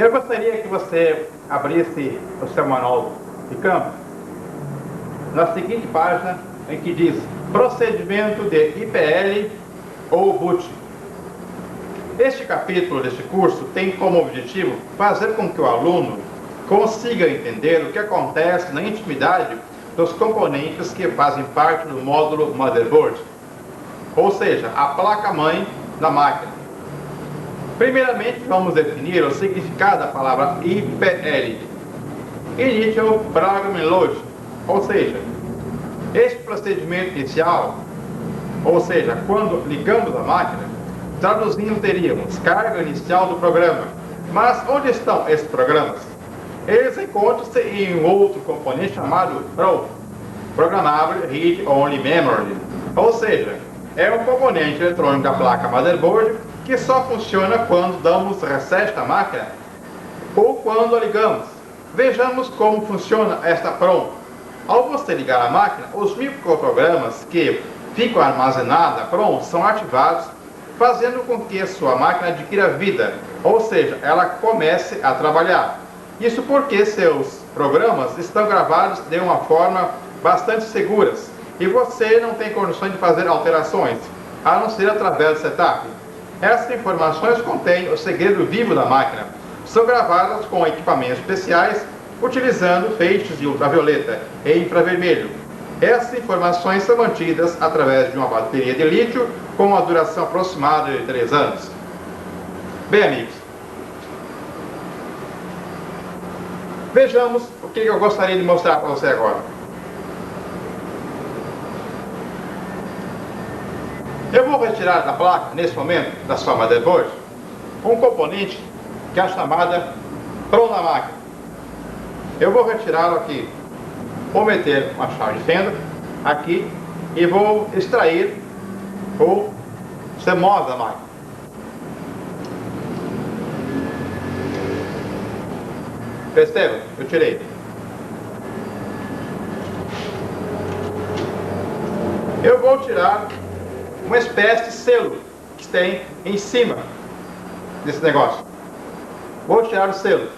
Eu gostaria que você abrisse o seu manual de campo na seguinte página, em que diz procedimento de IPL ou boot. Este capítulo deste curso tem como objetivo fazer com que o aluno consiga entender o que acontece na intimidade dos componentes que fazem parte do módulo motherboard, ou seja, a placa-mãe da máquina. Primeiramente, vamos definir o significado da palavra IPL, Initial Programming Logic, ou seja, este procedimento inicial, ou seja, quando ligamos a máquina, traduzindo teríamos carga inicial do programa. Mas onde estão esses programas? Eles encontram-se em um outro componente chamado PROM, Programmable Read Only Memory, ou seja, é um componente eletrônico da placa motherboard que só funciona quando damos reset à máquina ou quando a ligamos. Vejamos como funciona esta PROM. Ao você ligar a máquina, os microprogramas que ficam armazenados na PROM são ativados, fazendo com que a sua máquina adquira vida, ou seja, ela comece a trabalhar. Isso porque seus programas estão gravados de uma forma bastante seguras e você não tem condições de fazer alterações, a não ser através do setup. Essas informações contêm o segredo vivo da máquina. São gravadas com equipamentos especiais, utilizando feixes de ultravioleta e infravermelho. Essas informações são mantidas através de uma bateria de lítio com uma duração aproximada de 3 anos. Bem, amigos, vejamos o que eu gostaria de mostrar para você agora. Eu vou retirar da placa, nesse momento, da sua motherboard, um componente que é a chamada PROM da máquina. Eu vou retirá-lo aqui, vou meter uma chave de fenda aqui e vou extrair o CMOS da máquina. Perceba? Eu tirei. Eu vou tirar uma espécie de selo que tem em cima desse negócio. Vou tirar o selo.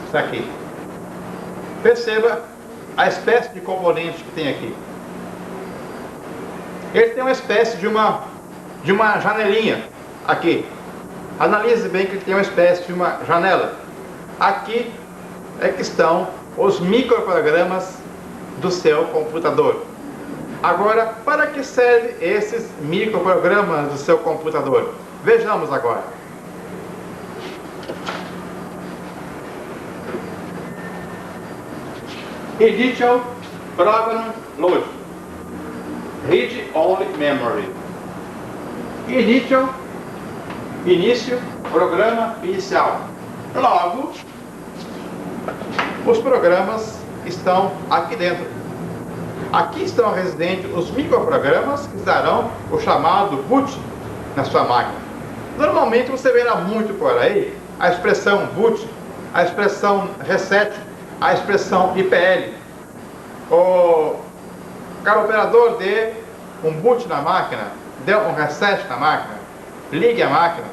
Está aqui. Perceba a espécie de componente que tem aqui. Ele tem uma espécie de uma janelinha aqui. Analise bem que ele tem uma espécie de uma janela. Aqui é que estão os microprogramas do seu computador. Agora, para que servem esses microprogramas do seu computador? Vejamos agora. Initial Program Logic, Read Only Memory. Initial, início, programa inicial. Logo, os programas estão aqui dentro. Aqui estão residentes os microprogramas que darão o chamado boot na sua máquina. Normalmente você verá muito por aí a expressão boot, a expressão reset, a expressão IPL. O cara operador dê um boot na máquina, dê um reset na máquina, ligue a máquina.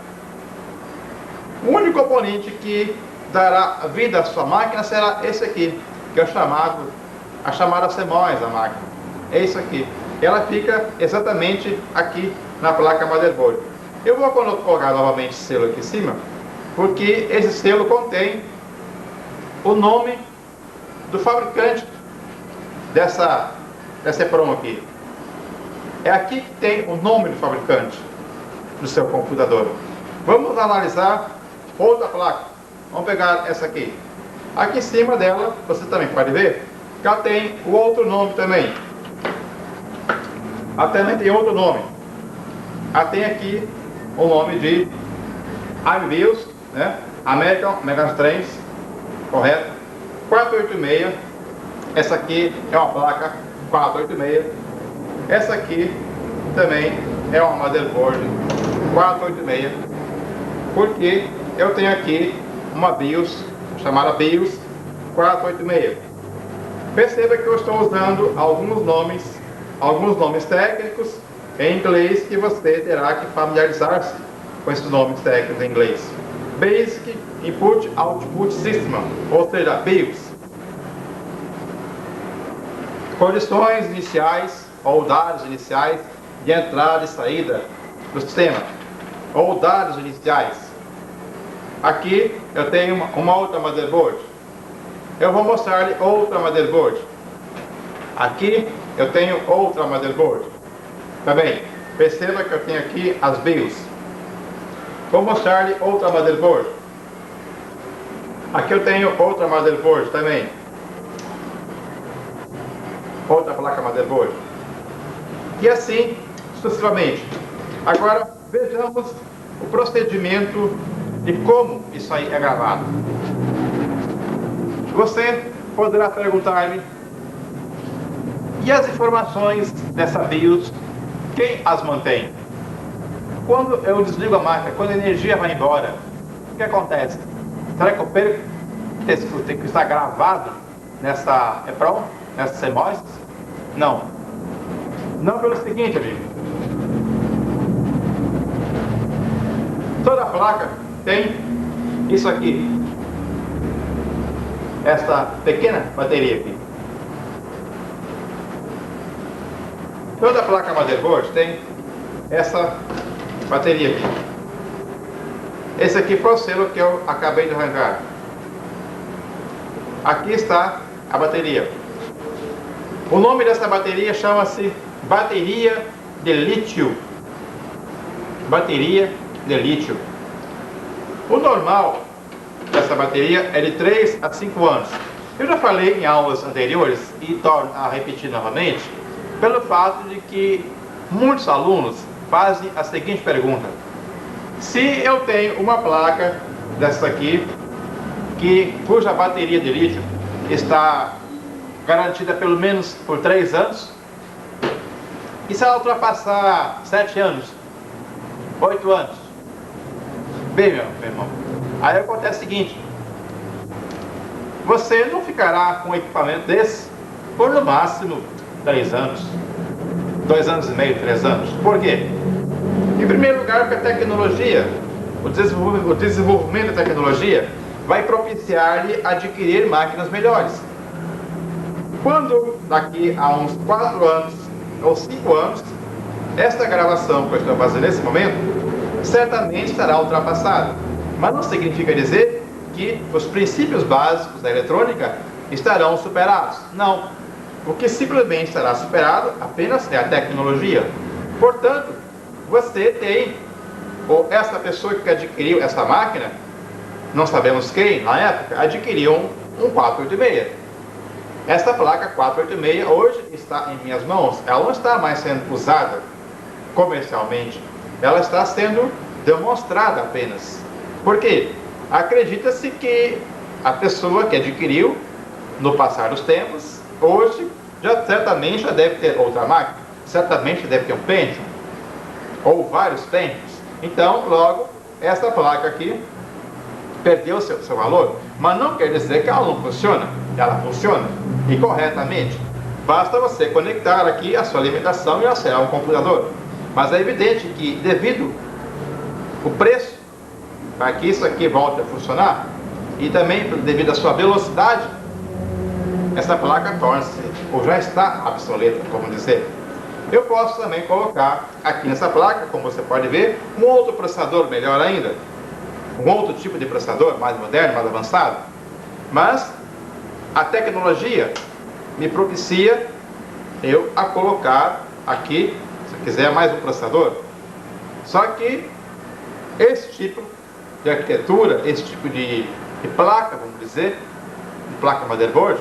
O único componente que dará vida à sua máquina será esse aqui, que é a chamada CMOS da máquina. É isso aqui. Ela fica exatamente aqui na placa motherboard. Eu vou colocar novamente esse selo aqui em cima, porque esse selo contém o nome do fabricante dessa PROM aqui. É aqui que tem o nome do fabricante do seu computador. Vamos analisar outra placa. Vamos pegar essa aqui. Aqui em cima dela, você também pode ver, já tem o outro nome também. Também tem outro nome. Tem aqui o nome de AMBIOS, né? American Megatrends, correto? 486. Essa aqui é uma placa 486. Essa aqui também é uma motherboard 486. Porque eu tenho aqui uma BIOS chamada BIOS 486. Perceba que eu estou usando alguns nomes técnicos em inglês que você terá que familiarizar-se com esse nome técnico em inglês. Basic Input Output System, ou seja, BIOS. Condições iniciais ou dados iniciais de entrada e saída do sistema, ou dados iniciais. Aqui eu tenho uma outra motherboard. Eu vou mostrar-lhe outra motherboard. Aqui eu tenho outra motherboard. Também, perceba que eu tenho aqui as BIOS. Vou mostrar-lhe outra motherboard. Aqui eu tenho outra motherboard também. Outra placa motherboard. E assim sucessivamente. Agora vejamos o procedimento de como isso aí é gravado. Você poderá perguntar-me: e as informações dessa BIOS, quem as mantém? Quando eu desligo a máquina, quando a energia vai embora, o que acontece? Será que eu perco o que está gravado nessa EPROM, nessa CMOS? Não. Não, pelo seguinte, amigo. Toda placa tem isso aqui. Esta pequena bateria aqui. Toda placa motherboard tem essa bateria aqui. Esse aqui foi o selo que eu acabei de arrancar. Aqui está a bateria. O nome dessa bateria chama-se bateria de lítio. Bateria de lítio. O normal dessa bateria é de 3 a 5 anos. Eu já falei em aulas anteriores e torno a repetir novamente, pelo fato de que muitos alunos fazem a seguinte pergunta: se eu tenho uma placa dessa aqui, cuja bateria de lítio está garantida pelo menos por 3 anos, e se ela ultrapassar 7 anos, 8 anos? Bem, meu irmão, aí acontece o seguinte: você não ficará com um equipamento desse por no máximo 3 anos, 2 anos e meio, 3 anos. Por quê? Em primeiro lugar, porque a tecnologia, o desenvolvimento da tecnologia vai propiciar-lhe adquirir máquinas melhores. Quando daqui a uns 4 anos ou 5 anos, esta gravação que eu estou fazendo nesse momento certamente será ultrapassada, mas não significa dizer que os princípios básicos da eletrônica estarão superados. Não. O que simplesmente será superado apenas é a tecnologia. Portanto, você tem, ou essa pessoa que adquiriu essa máquina, não sabemos quem, na época, adquiriu um 486. Esta placa 486 hoje está em minhas mãos. Ela não está mais sendo usada comercialmente. Ela está sendo demonstrada apenas. Por quê? Acredita-se que a pessoa que adquiriu, no passar dos tempos, hoje, certamente já deve ter outra máquina. Certamente deve ter um Pentium, ou vários Pentiums. Então, logo, essa placa aqui perdeu seu valor, mas não quer dizer que ela não funciona. Ela funciona, e corretamente. Basta você conectar aqui a sua alimentação e acessar um computador. Mas é evidente que, devido ao preço, para que isso aqui volte a funcionar, e também devido à sua velocidade, essa placa torna-se, ou já está obsoleta, como dizer. Eu posso também colocar aqui nessa placa, como você pode ver, um outro processador melhor ainda, um outro tipo de processador, mais moderno, mais avançado. Mas a tecnologia me propicia eu a colocar aqui, se quiser, mais um processador. Só que esse tipo de arquitetura, esse tipo de placa, vamos dizer, de placa motherboard,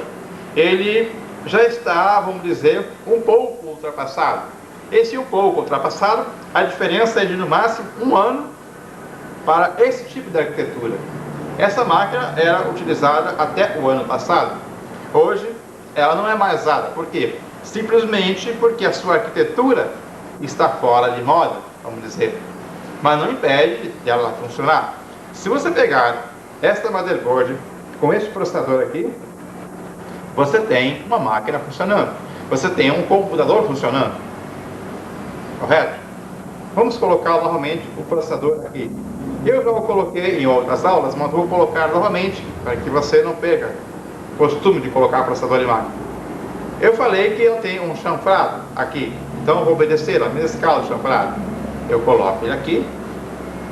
ele já está, vamos dizer, um pouco ultrapassado. Esse um pouco ultrapassado, a diferença é de no máximo 1 ano para esse tipo de arquitetura. Essa máquina era utilizada até o ano passado. Hoje ela não é mais usada. Por quê? Simplesmente porque a sua arquitetura está fora de moda, vamos dizer. Mas não impede de ela funcionar. Se você pegar esta motherboard com esse processador aqui, você tem uma máquina funcionando. Você tem um computador funcionando. Correto? Vamos colocar novamente o processador aqui. Eu já o coloquei em outras aulas, mas vou colocar novamente para que você não perca o costume de colocar processador em máquina. Eu falei que eu tenho um chanfrado aqui, então eu vou obedecer a mesma escala de chanfrado. Eu coloco ele aqui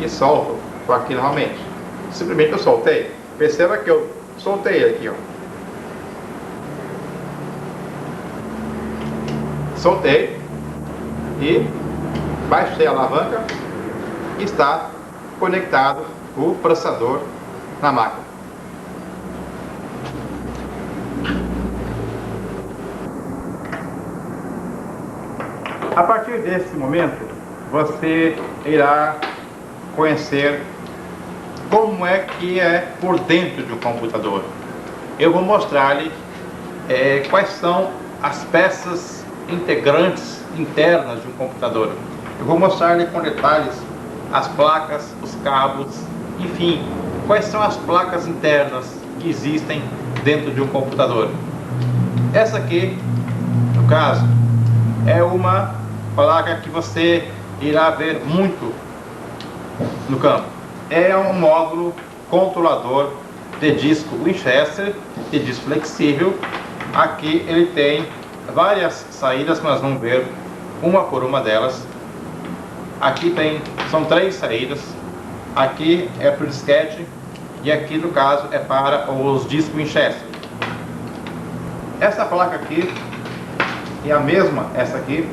e solto com aqui novamente. Simplesmente eu soltei. Perceba que eu soltei ele aqui, ó. Soltei e baixei a alavanca e está conectado o processador na máquina. A partir desse momento, você irá conhecer como é que é por dentro de um computador. Eu vou mostrar-lhe quais são as peças integrantes internas de um computador. Eu vou mostrar-lhe com detalhes as placas, os cabos, enfim, quais são as placas internas que existem dentro de um computador. Essa aqui, no caso, é uma placa que você irá ver muito no campo. É um módulo controlador de disco Winchester, de disco flexível. Aqui ele tem várias saídas que nós vamos ver uma por uma delas. Aqui são 3 saídas. Aqui é para o disquete e aqui no caso é para os discos Winchester. Essa placa aqui é a mesma, essa aqui.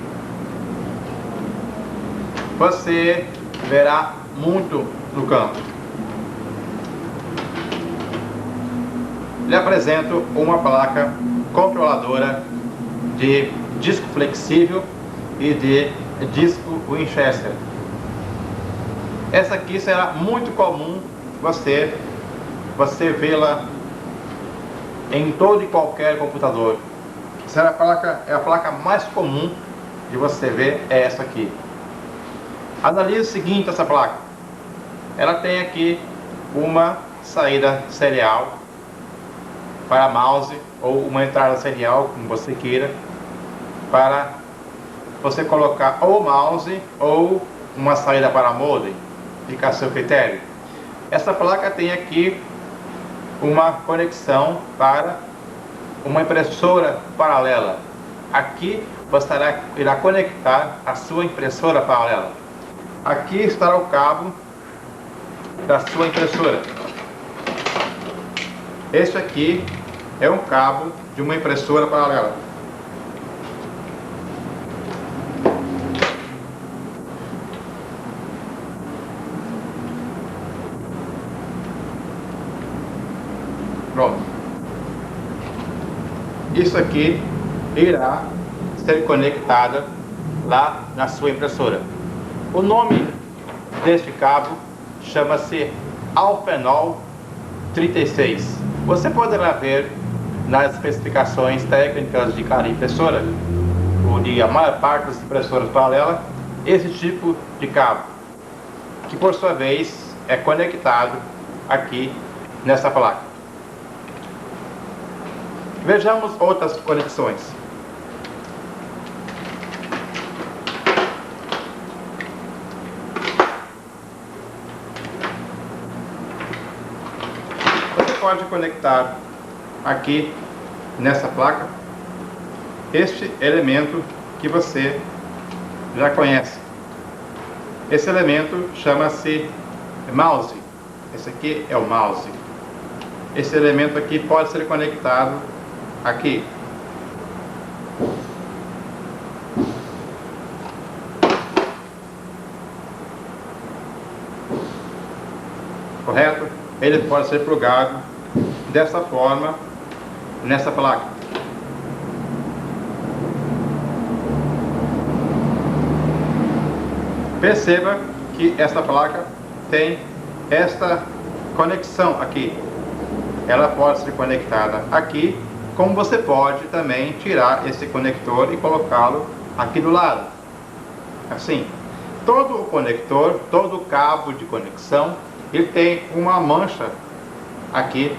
Você verá muito no campo. Lhe apresento uma placa controladora de disco flexível e de disco Winchester. Essa aqui será muito comum você vê-la em todo e qualquer computador. É a placa mais comum de você ver, é essa aqui. Analise o seguinte, essa placa. Ela tem aqui uma saída serial para mouse ou uma entrada serial, como você queira, para você colocar ou mouse ou uma saída para modem, fica a seu critério. Essa placa tem aqui uma conexão para uma impressora paralela. Aqui você irá conectar a sua impressora paralela. Aqui estará o cabo da sua impressora. Este aqui é um cabo de uma impressora paralela. Pronto. Isso aqui irá ser conectado lá na sua impressora. O nome deste cabo chama-se Alfenol 36. Você poderá ver nas especificações técnicas de cada impressora, ou de a maior parte das impressoras paralelas, esse tipo de cabo, que por sua vez é conectado aqui nessa placa. Vejamos outras conexões. Você pode conectar aqui nessa placa este elemento que você já conhece. Esse elemento chama-se mouse. Esse aqui é o mouse. Esse elemento aqui pode ser conectado aqui. Correto? Ele pode ser plugado dessa forma nessa placa. Perceba que esta placa tem esta conexão aqui. Ela pode ser conectada aqui, como você pode também tirar esse conector e colocá-lo aqui do lado. Assim, todo o conector, todo o cabo de conexão, ele tem uma mancha aqui,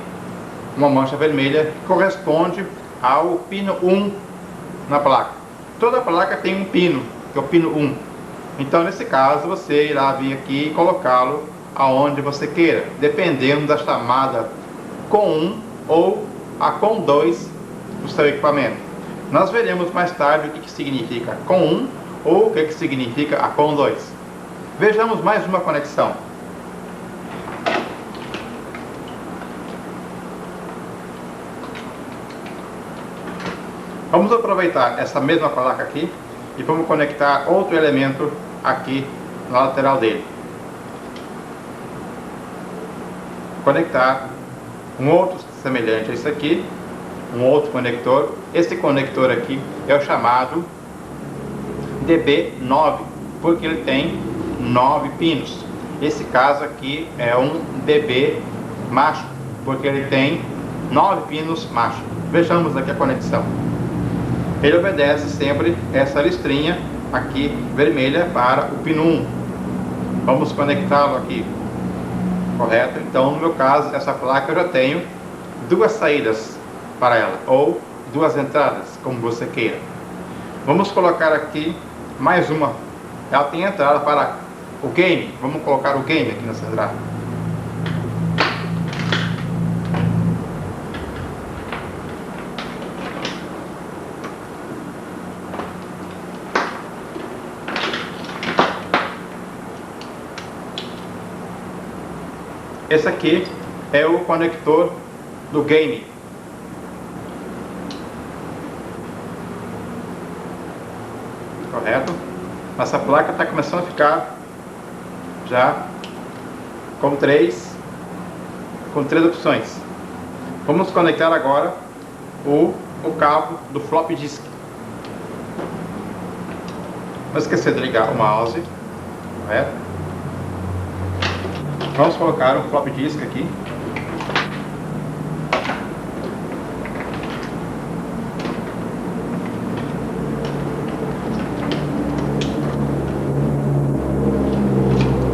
uma mancha vermelha, que corresponde ao pino 1 na placa. Toda placa tem um pino, que é o pino 1. Então, nesse caso, você irá vir aqui e colocá-lo aonde você queira, dependendo da chamada com 1 ou a com 2 do seu equipamento. Nós veremos mais tarde o que significa com 1 ou o que significa a com 2. Vejamos mais uma conexão. Vamos aproveitar essa mesma placa aqui e vamos conectar outro elemento aqui na lateral dele. Conectar um outro semelhante a isso aqui, um outro conector. Esse conector aqui é o chamado DB9, porque ele tem 9 pinos. Esse caso aqui é um DB macho, porque ele tem 9 pinos macho. Vejamos aqui a conexão. Ele obedece sempre essa listrinha aqui vermelha para o pino 1. Vamos conectá-lo aqui, correto? Então, no meu caso, essa placa eu já tenho 2 saídas para ela, ou 2 entradas, como você queira. Vamos colocar aqui mais uma. Ela tem entrada para o game. Vamos colocar o game aqui nessa entrada. Esse aqui é o conector do game. Correto? Nossa placa está começando a ficar já com três opções. Vamos conectar agora o cabo do flop disk. Não esquecer de ligar o mouse, correto? Vamos colocar um flop disk aqui.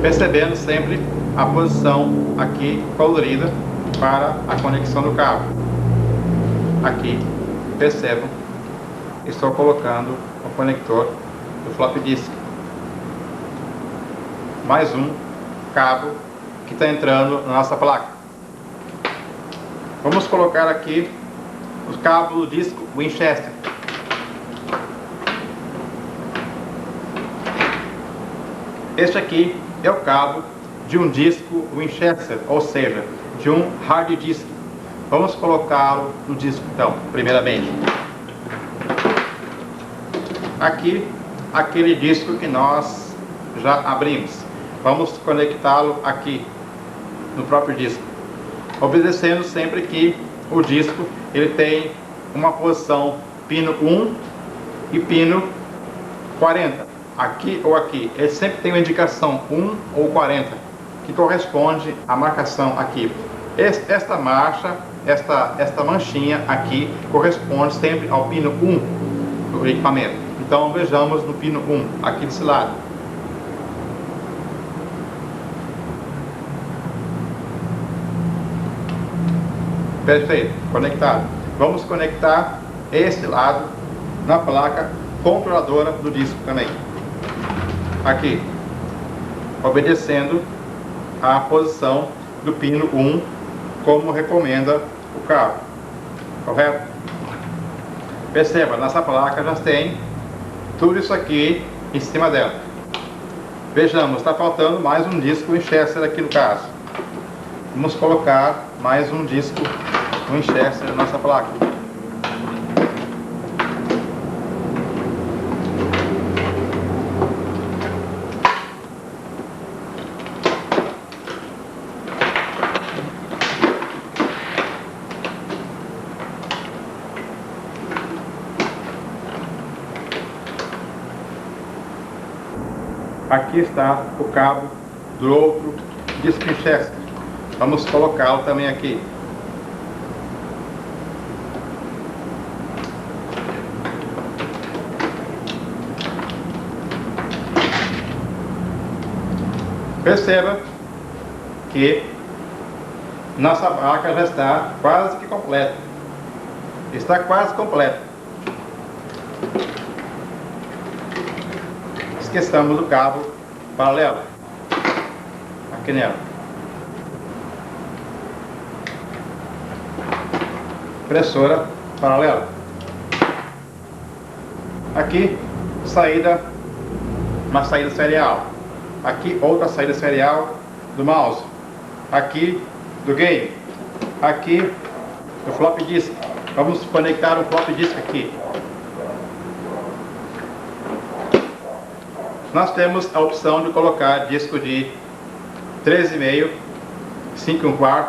Percebendo sempre a posição aqui colorida para a conexão do cabo. Aqui, percebam, estou colocando o conector do flop disk. Mais um cabo que está entrando na nossa placa. Vamos colocar aqui os cabos do disco Winchester. Este aqui é o cabo de um disco Winchester, ou seja, de um hard disk. Vamos colocá-lo no disco então, primeiramente. Aqui, aquele disco que nós já abrimos. Vamos conectá-lo aqui no próprio disco, obedecendo sempre que o disco ele tem uma posição pino 1 e pino 40, aqui ou aqui. Ele sempre tem uma indicação 1 ou 40, que corresponde à marcação aqui. Esta marcha, esta manchinha aqui corresponde sempre ao pino 1 do equipamento. Então vejamos no pino 1, aqui desse lado. Perfeito, conectado. Vamos conectar este lado na placa controladora do disco também. Aqui, obedecendo a posição do pino 1, como recomenda o cabo. Correto? Perceba, nossa placa já tem tudo isso aqui em cima dela. Vejamos, está faltando mais um disco Winchester aqui no caso. Vamos colocar mais um disco Winchester na nossa placa. Aqui está o cabo do outro disco Winchester. Vamos colocá-lo também aqui. Perceba que nossa placa já está quase que completa. Está quase completa. esqueçamos do cabo paralelo aqui nela. Impressora paralela. Aqui saída, uma saída serial. Aqui outra saída serial do mouse. Aqui do game. Aqui do flop disk. Vamos conectar um flop disk aqui. Nós temos a opção de colocar disco de 13,5, 5 1/4.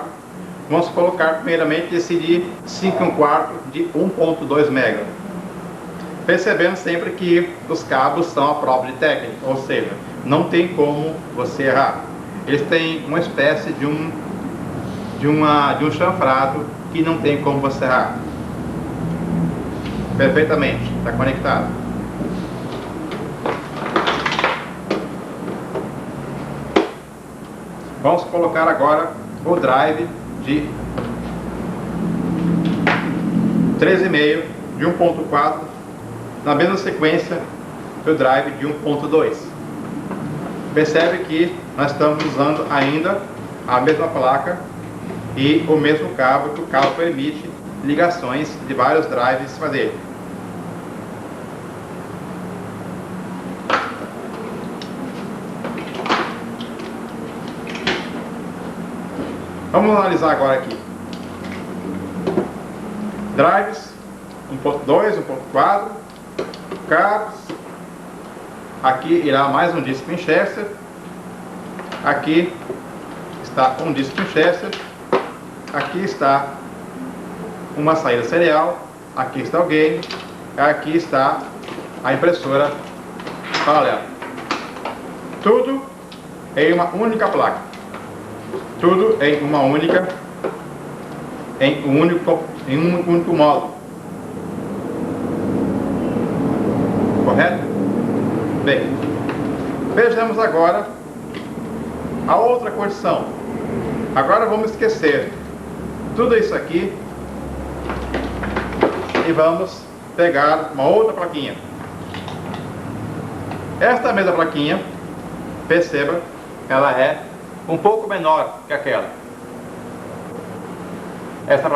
Vamos colocar primeiramente esse de 5 1/4 de 1.2 MB. Percebendo sempre que os cabos são a prova de técnica, ou seja, não tem como você errar. Eles têm uma espécie de um chanfrado que não tem como você errar. Perfeitamente, está conectado. Vamos colocar agora o drive de 13,5 de 1.4 na mesma sequência do drive de 1.2. Percebe que nós estamos usando ainda a mesma placa e o mesmo cabo, que o cabo permite ligações de vários drives fazer. Vamos analisar agora aqui. Drives 1.2, 1.4, cabos. Aqui irá mais um disco Winchester. Aqui está um disco Winchester. Aqui está uma saída serial. Aqui está o game. Aqui está a impressora paralela. Tudo em uma única placa. Tudo em um único módulo. Correto? Bem, vejamos agora a outra condição. Agora vamos esquecer tudo isso aqui e vamos pegar uma outra plaquinha. Esta mesma plaquinha, perceba, ela é um pouco menor que aquela. Essa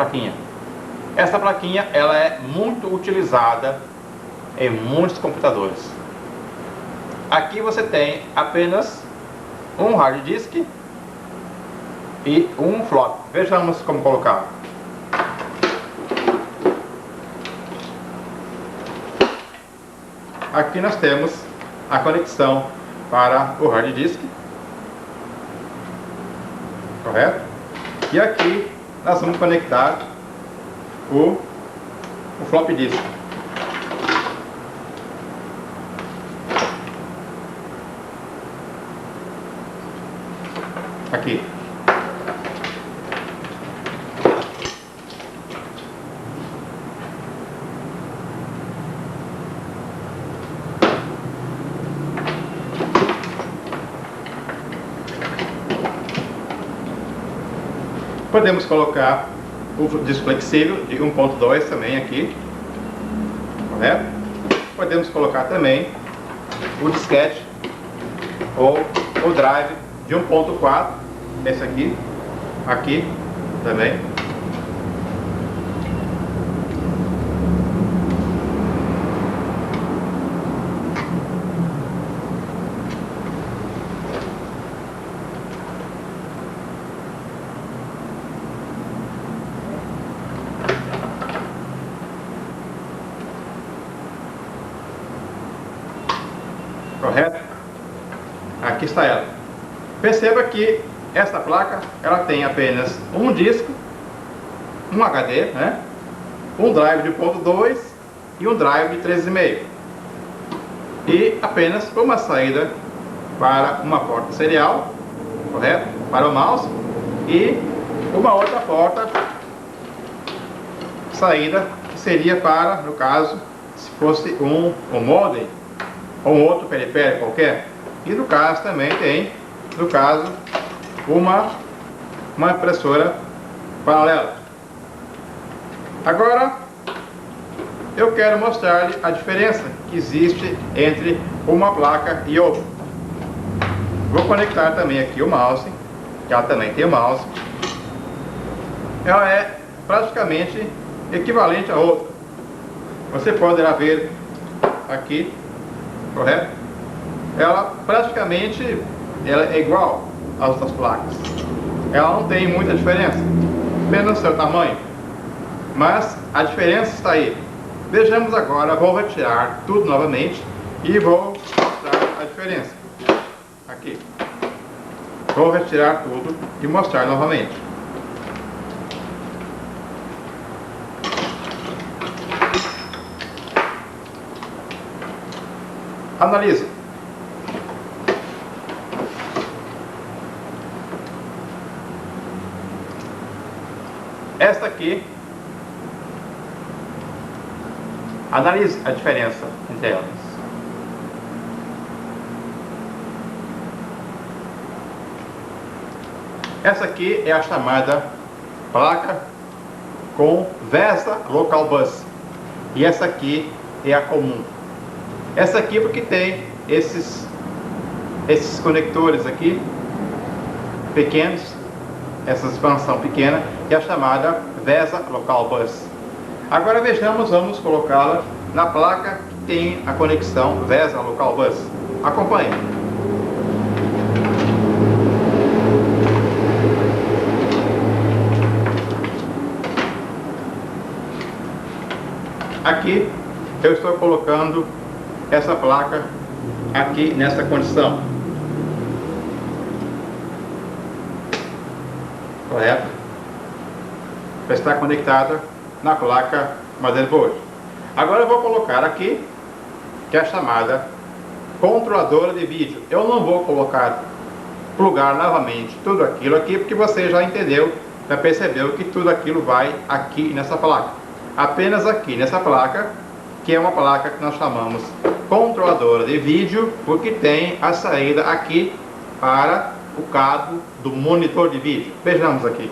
plaquinha ela é muito utilizada em muitos computadores. Aqui você tem apenas um hard disk e um flop. Vejamos como colocar. Aqui nós temos a conexão para o hard disk. Correto? E aqui nós vamos conectar o flop disk. Aqui. Podemos colocar o disco flexível de 1.2 também aqui, correto? Podemos colocar também o disquete ou o drive de 1.4, esse aqui também. Correto? Aqui está ela. Perceba que esta placa ela tem apenas um disco, um HD, né? Um drive de 1.2 e um drive de 13,5 e apenas uma saída para uma porta serial, correto? Para o mouse e uma outra porta saída que seria para, no caso, se fosse um modem ou um outro periférico qualquer. E no caso também tem, no caso, uma impressora paralela. Agora eu quero mostrar-lhe a diferença que existe entre uma placa e outra. Vou conectar também aqui o mouse, que ela também tem o mouse. Ela é praticamente equivalente a outra. Você poderá ver aqui, correto? Ela praticamente é igual às outras placas. Ela não tem muita diferença, apenas no seu tamanho. Mas a diferença está aí. Vejamos agora, vou retirar tudo novamente e vou mostrar a diferença. Aqui. Vou retirar tudo e mostrar novamente. Analise. Esta aqui, analise a diferença entre elas. Essa aqui é a chamada placa com VESA Local Bus. E essa aqui é a comum. Essa aqui porque tem esses conectores aqui, pequenos, essa expansão pequena, que é a chamada VESA Local Bus. Agora vejamos, vamos colocá-la na placa que tem a conexão VESA Local Bus. Acompanhe. Aqui eu estou colocando essa placa aqui nessa condição. Correto? Está conectada na placa motherboard. Agora eu vou colocar aqui, que é a chamada controladora de vídeo. Eu não vou plugar novamente tudo aquilo aqui, porque você já entendeu, já percebeu que tudo aquilo vai aqui nessa placa. Apenas aqui nessa placa, que é uma placa que nós chamamos controladora de vídeo, porque tem a saída aqui para o cabo do monitor de vídeo. Vejamos aqui.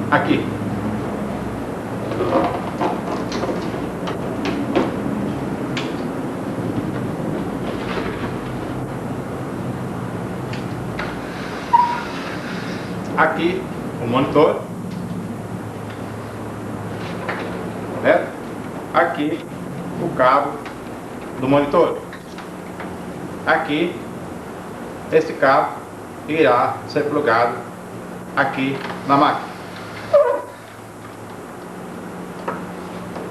Aqui. Aqui o monitor, correto? Aqui o cabo do monitor. Aqui esse cabo irá ser plugado aqui na máquina.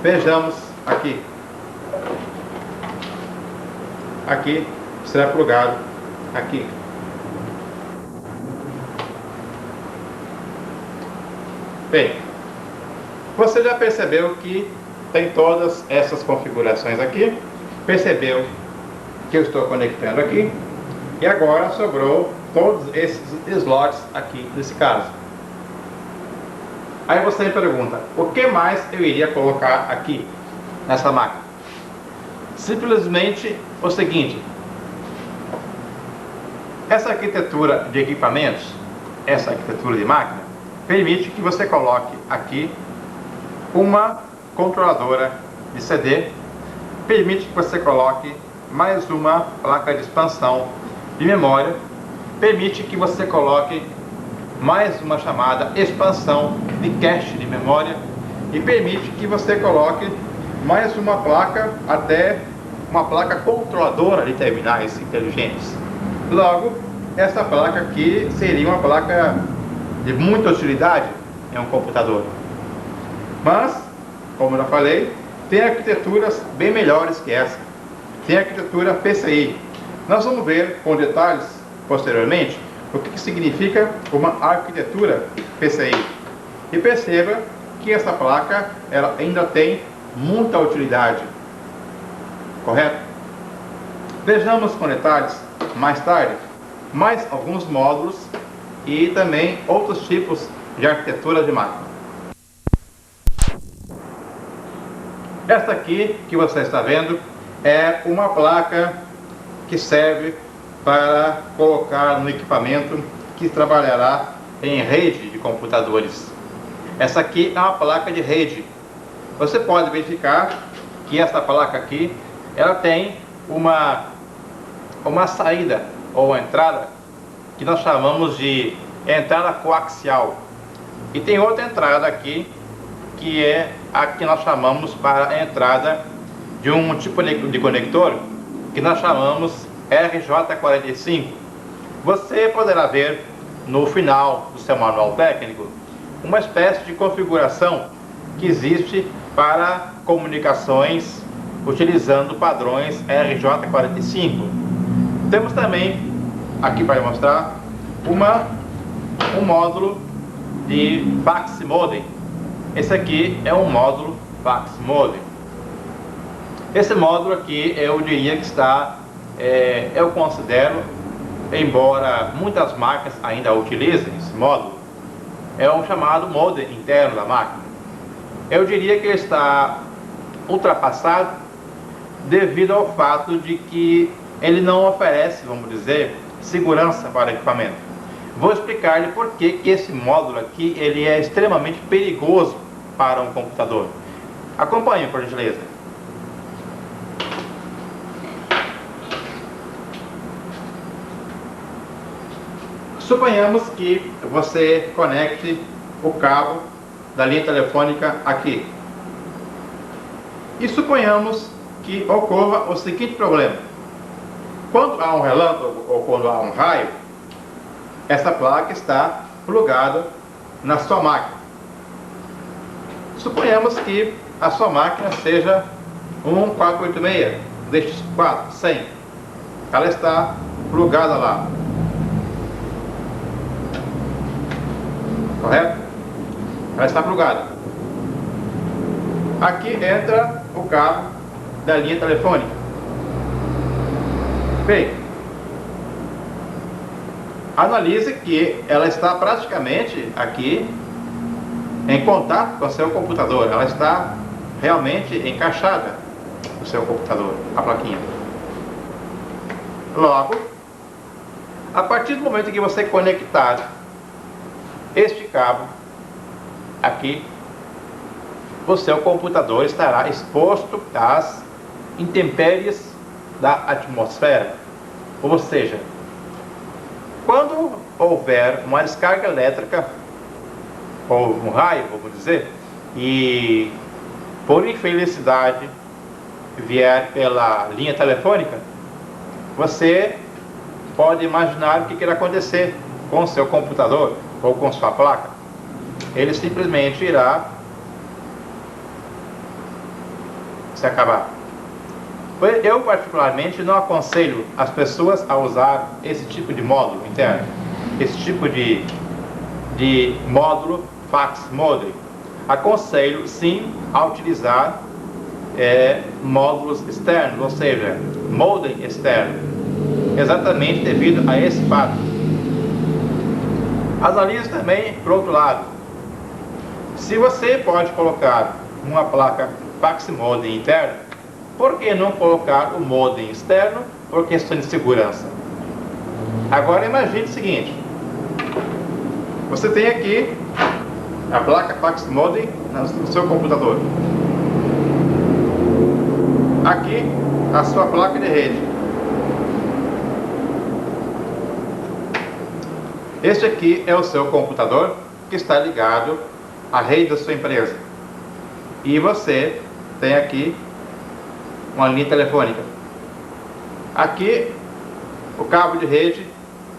Vejamos aqui. Aqui será plugado aqui. Bem, você já percebeu que tem todas essas configurações aqui. Percebeu que eu estou conectando aqui. E agora sobrou todos esses slots aqui nesse caso. Aí você me pergunta, o que mais eu iria colocar aqui nessa máquina? Simplesmente o seguinte: essa arquitetura de equipamentos, essa arquitetura de máquina, permite que você coloque aqui uma controladora de CD, permite que você coloque mais uma placa de expansão de memória, permite que você coloque mais uma chamada expansão de cache de memória e permite que você coloque mais uma placa, até uma placa controladora de terminais inteligentes. Logo, essa placa aqui seria uma placa de muita utilidade em um computador. Mas, como eu já falei, tem arquiteturas bem melhores que essa. Tem a arquitetura PCI. Nós vamos ver com detalhes posteriormente o que significa uma arquitetura PCI. E perceba que essa placa ela ainda tem muita utilidade. Correto? Vejamos com detalhes mais tarde mais alguns módulos e também outros tipos de arquitetura de máquina. Esta aqui que você está vendo é uma placa que serve para colocar no equipamento que trabalhará em rede de computadores. Essa aqui é uma placa de rede. Você pode verificar que essa placa aqui, ela tem uma saída ou entrada que nós chamamos de entrada coaxial. E tem outra entrada aqui, que é a que nós chamamos para a entrada de um tipo de conector, que nós chamamos RJ45. Você poderá ver no final do seu manual técnico uma espécie de configuração que existe para comunicações utilizando padrões RJ45. Temos também aqui para mostrar um módulo de fax modem. Esse aqui é um módulo fax modem. Esse módulo aqui eu diria que está, eu considero, embora muitas máquinas ainda utilizem esse módulo, é um chamado modem interno da máquina. Eu diria que ele está ultrapassado devido ao fato de que ele não oferece, vamos dizer, segurança para o equipamento. Vou explicar-lhe por que esse módulo aqui ele é extremamente perigoso para um computador. Acompanhe, por gentileza. Suponhamos que você conecte o cabo da linha telefônica aqui. E suponhamos que ocorra o seguinte problema. Quando há um relâmpago ou quando há um raio, essa placa está plugada na sua máquina. Suponhamos que a sua máquina seja um 486 DX4 100. Ela está plugada lá. Correto? Ela está plugada. Aqui entra o cabo da linha telefônica. Bem, analise que ela está praticamente aqui em contato com o seu computador. Ela está realmente encaixada no seu computador, a plaquinha. Logo, a partir do momento que você conectar este cabo aqui, o seu computador estará exposto às intempéries da atmosfera. Ou seja, quando houver uma descarga elétrica ou um raio, vamos dizer, e por infelicidade vier pela linha telefônica, você pode imaginar o que irá acontecer com o seu computador ou com sua placa. Ele simplesmente irá se acabar. Eu particularmente não aconselho as pessoas a usar esse tipo de módulo interno, esse tipo de módulo fax modem. Aconselho sim a utilizar módulos externos, ou seja, modem externo, exatamente devido a esse fato. Analise também por outro lado. Se você pode colocar uma placa fax modem interna, por que não colocar o modem externo por questão de segurança? Agora imagine o seguinte: você tem aqui a placa fax modem no seu computador. Aqui a sua placa de rede. Este aqui é o seu computador que está ligado à rede da sua empresa. E você tem aqui uma linha telefônica. Aqui o cabo de rede,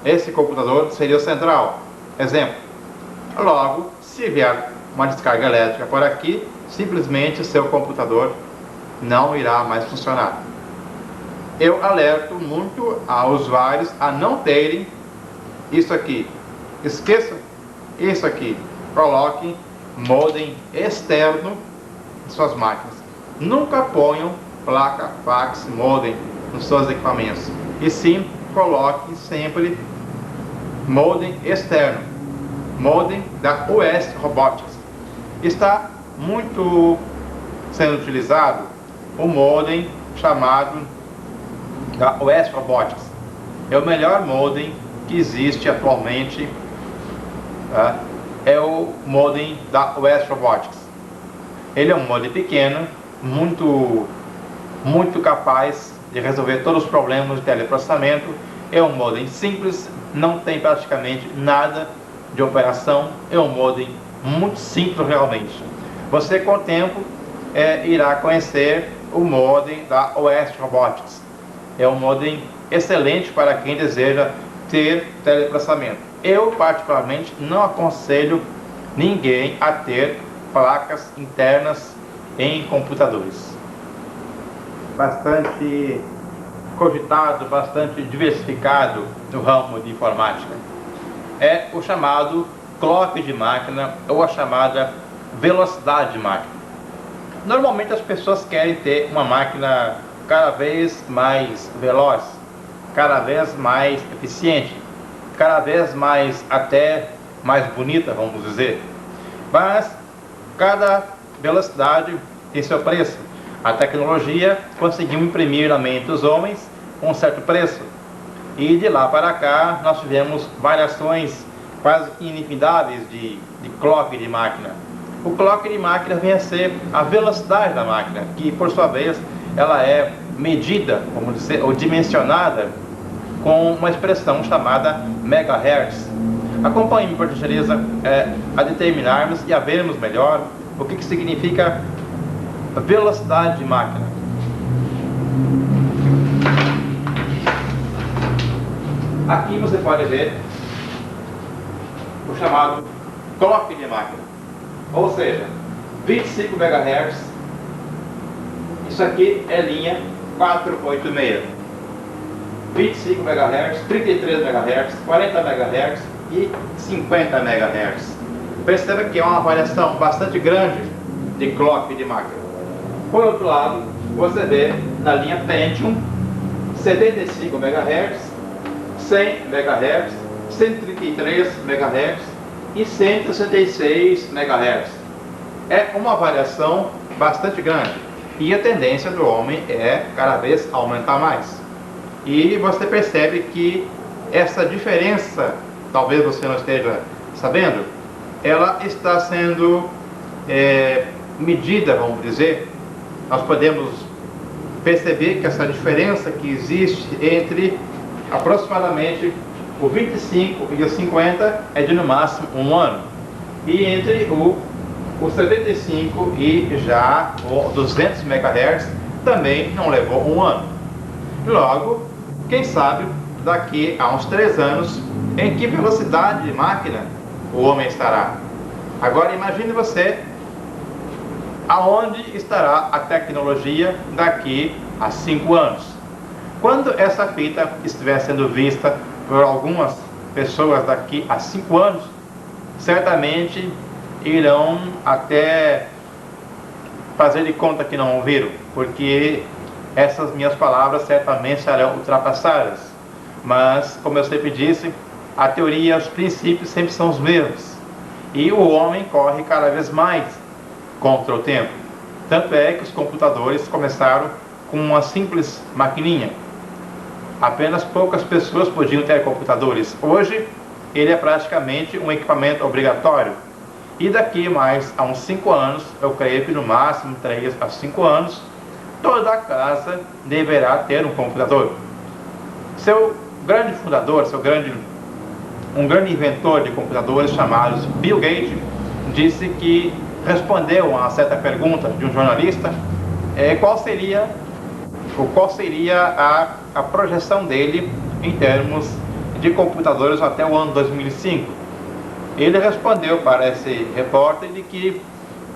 esse computador seria o central. Exemplo. Logo, se vier uma descarga elétrica por aqui, simplesmente o seu computador não irá mais funcionar. Eu alerto muito a usuários a não terem isso aqui. Esqueçam isso aqui. Coloquem modem externo em suas máquinas. Nunca ponham placa fax modem nos seus equipamentos. E sim, coloquem sempre modem externo. Modem da US Robotics. Está muito sendo utilizado o modem chamado da OS Robotics. É o melhor modem que existe atualmente, tá? É o modem da OS Robotics. Ele é um modem pequeno, muito capaz de resolver todos os problemas de teleprocessamento. É um modem simples, não tem praticamente nada de operação. É um modem muito simples realmente. Você com o tempo irá conhecer o modem da OS Robotics. É um modem excelente para quem deseja ter teleprocessamento. Eu particularmente não aconselho ninguém a ter placas internas em computadores. Bastante cogitado, bastante diversificado no ramo de informática é o chamado clock de máquina, ou a chamada velocidade de máquina. Normalmente as pessoas querem ter uma máquina cada vez mais veloz, cada vez mais eficiente, cada vez mais bonita, vamos dizer. Mas cada velocidade tem seu preço. A tecnologia conseguiu imprimir na mente dos homens um certo preço. E de lá para cá nós tivemos variações quase infindáveis de clock de máquina. O clock de máquina vem a ser a velocidade da máquina, que por sua vez ela é medida, vamos dizer, ou dimensionada com uma expressão chamada megahertz. Acompanhe-me, por gentileza, a determinarmos e a vermos melhor o que significa velocidade de máquina. Aqui você pode ver o chamado clock de máquina, ou seja, 25 MHz. Isso aqui é linha 486. 25 MHz, 33 MHz, 40 MHz e 50 MHz. Perceba que é uma variação bastante grande de clock de máquina. Por outro lado, você vê na linha Pentium 75 MHz, 100 MHz, 133 MHz e 166 MHz. É uma variação bastante grande e a tendência do homem é cada vez aumentar mais. E você percebe que essa diferença, talvez você não esteja sabendo, ela está sendo medida, vamos dizer. Nós podemos perceber que essa diferença que existe entre aproximadamente o 25 e o 50 é de no máximo 1 ano. E entre o 75 e já o 200 MHz também não levou 1 ano. Logo, quem sabe daqui a uns 3 anos, em que velocidade de máquina o homem estará? Agora imagine você aonde estará a tecnologia daqui a 5 anos. Quando essa fita estiver sendo vista por algumas pessoas daqui a 5 anos, certamente irão até fazer de conta que não ouviram, porque essas minhas palavras certamente serão ultrapassadas. Mas, como eu sempre disse, a teoria, os princípios sempre são os mesmos. E o homem corre cada vez mais contra o tempo. Tanto é que os computadores começaram com uma simples maquininha. Apenas poucas pessoas podiam ter computadores. Hoje, ele é praticamente um equipamento obrigatório. E daqui mais a uns 5 anos, eu creio que no máximo 3 a 5 anos, toda a casa deverá ter um computador. Seu grande fundador, um grande inventor de computadores chamado Bill Gates, disse que respondeu a uma certa pergunta de um jornalista qual seria a projeção dele em termos de computadores até o ano 2005. Ele respondeu para esse repórter de que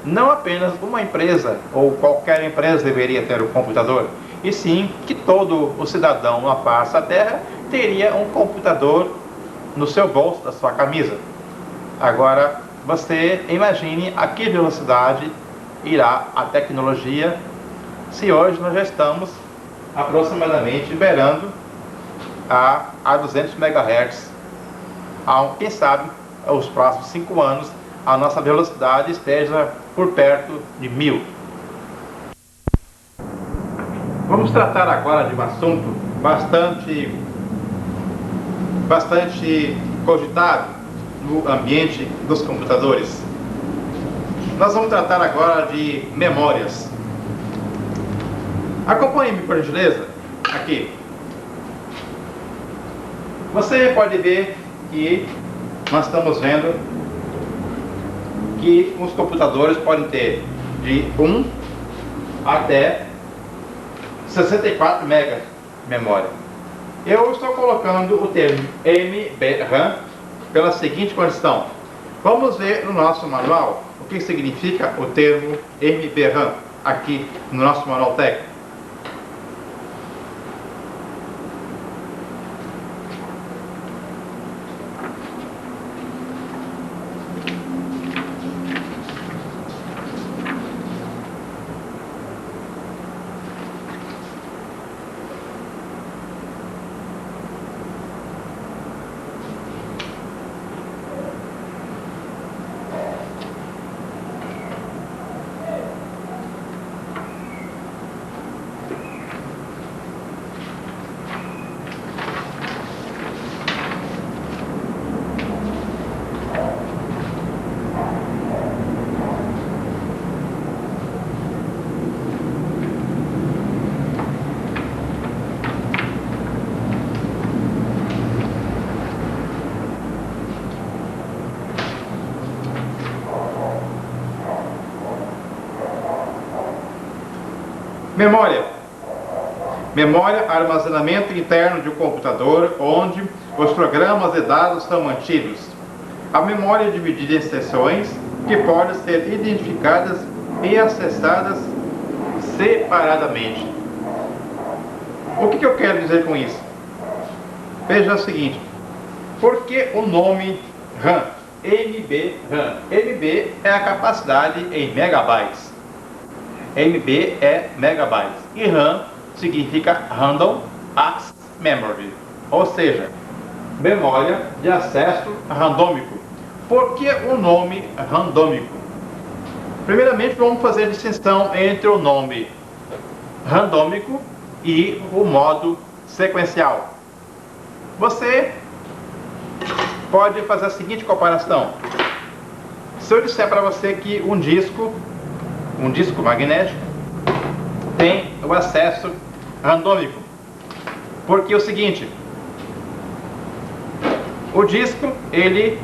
não apenas uma empresa ou qualquer empresa deveria ter um computador, e sim que todo o cidadão na face da Terra teria um computador no seu bolso da sua camisa. Agora, você imagine a que velocidade irá a tecnologia se hoje nós já estamos aproximadamente beirando a 200 MHz. Quem sabe, os próximos 5 anos, a nossa velocidade esteja por perto de 1000. Vamos tratar agora de um assunto bastante cogitado no ambiente dos computadores. Nós vamos tratar agora de memórias. Acompanhe-me, por gentileza, aqui. Você pode ver que nós estamos vendo que os computadores podem ter de 1 até 64 MB de memória. Eu estou colocando o termo MBRAM pela seguinte condição. Vamos ver no nosso manual o que significa o termo MBRAM aqui no nosso manual técnico. Memória. Memória, armazenamento interno de um computador onde os programas e dados são mantidos. A memória é dividida em seções que podem ser identificadas e acessadas separadamente. O que eu quero dizer com isso? Veja o seguinte. Por que o nome RAM? MB-RAM. MB é a capacidade em megabytes. MB é megabytes e RAM significa Random Access Memory, ou seja, memória de acesso randômico. Por que o nome randômico? Primeiramente vamos fazer a distinção entre o nome randômico e o modo sequencial. Você pode fazer a seguinte comparação. Se eu disser para você que um disco magnético tem o acesso randômico, porque é o seguinte, o disco ele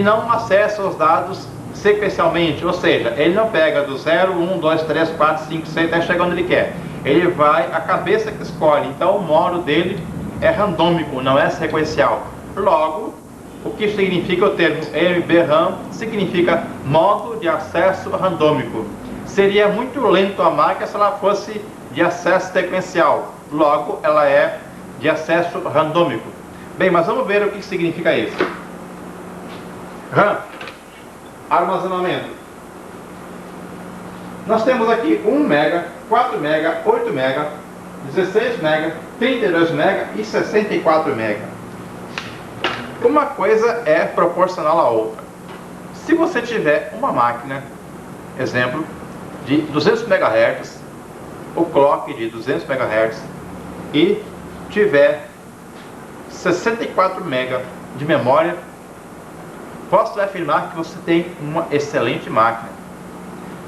não acessa os dados sequencialmente, ou seja, ele não pega do 0, 1, 2, 3, 4, 5, 6 até chegar onde ele quer. Ele vai, a cabeça que escolhe, então o modo dele é randômico, não é sequencial. Logo, o que significa o termo MBRAM? Significa modo de acesso randômico. Seria muito lento a máquina se ela fosse de acesso sequencial. Logo, ela é de acesso randômico. Bem, mas vamos ver o que significa isso. RAM, armazenamento. Nós temos aqui 1 MB, 4 MB, 8 MB, 16 MB, 32 MB e 64 MB. Uma coisa é proporcional à outra. Se você tiver uma máquina, exemplo, de 200 MHz, o clock de 200 MHz, e tiver 64 MB de memória, posso afirmar que você tem uma excelente máquina.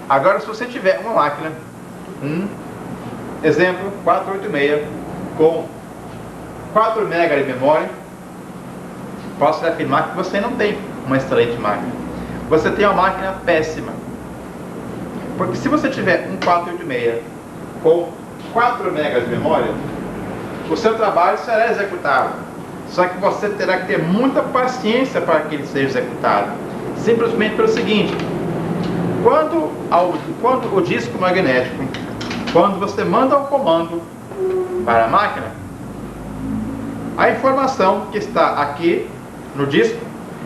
Agora, se você tiver uma máquina, exemplo, 486, com 4 MB de memória, posso afirmar que você não tem uma excelente máquina. Você tem uma máquina péssima. Porque se você tiver um 486 com 4 MB de memória, o seu trabalho será executado. Só que você terá que ter muita paciência para que ele seja executado. Simplesmente pelo seguinte, quando o disco magnético, quando você manda um comando para a máquina, a informação que está aqui no disco,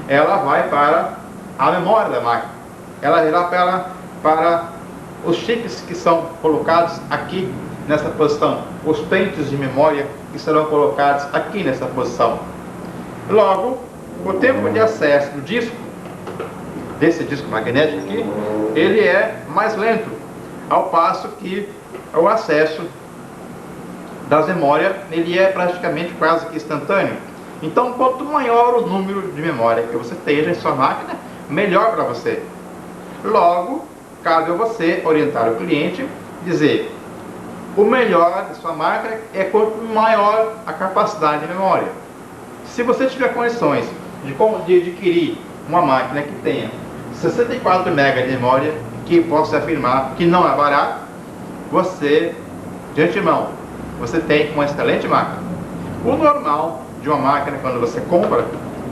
ela vai para a memória da máquina. Ela irá para os chips que são colocados aqui nessa posição, os pentes de memória que serão colocados aqui nessa posição. Logo, o tempo de acesso do disco, desse disco magnético aqui, ele é mais lento, ao passo que o acesso das memórias, ele é praticamente quase que instantâneo. Então, quanto maior o número de memória que você esteja em sua máquina, melhor para você. Logo, cabe a você orientar o cliente, dizer: o melhor de sua máquina é quanto maior a capacidade de memória. Se você tiver condições de adquirir uma máquina que tenha 64 MB de memória, que posso afirmar que não é barato, você, de antemão, você tem uma excelente máquina. O normal de uma máquina, quando você compra,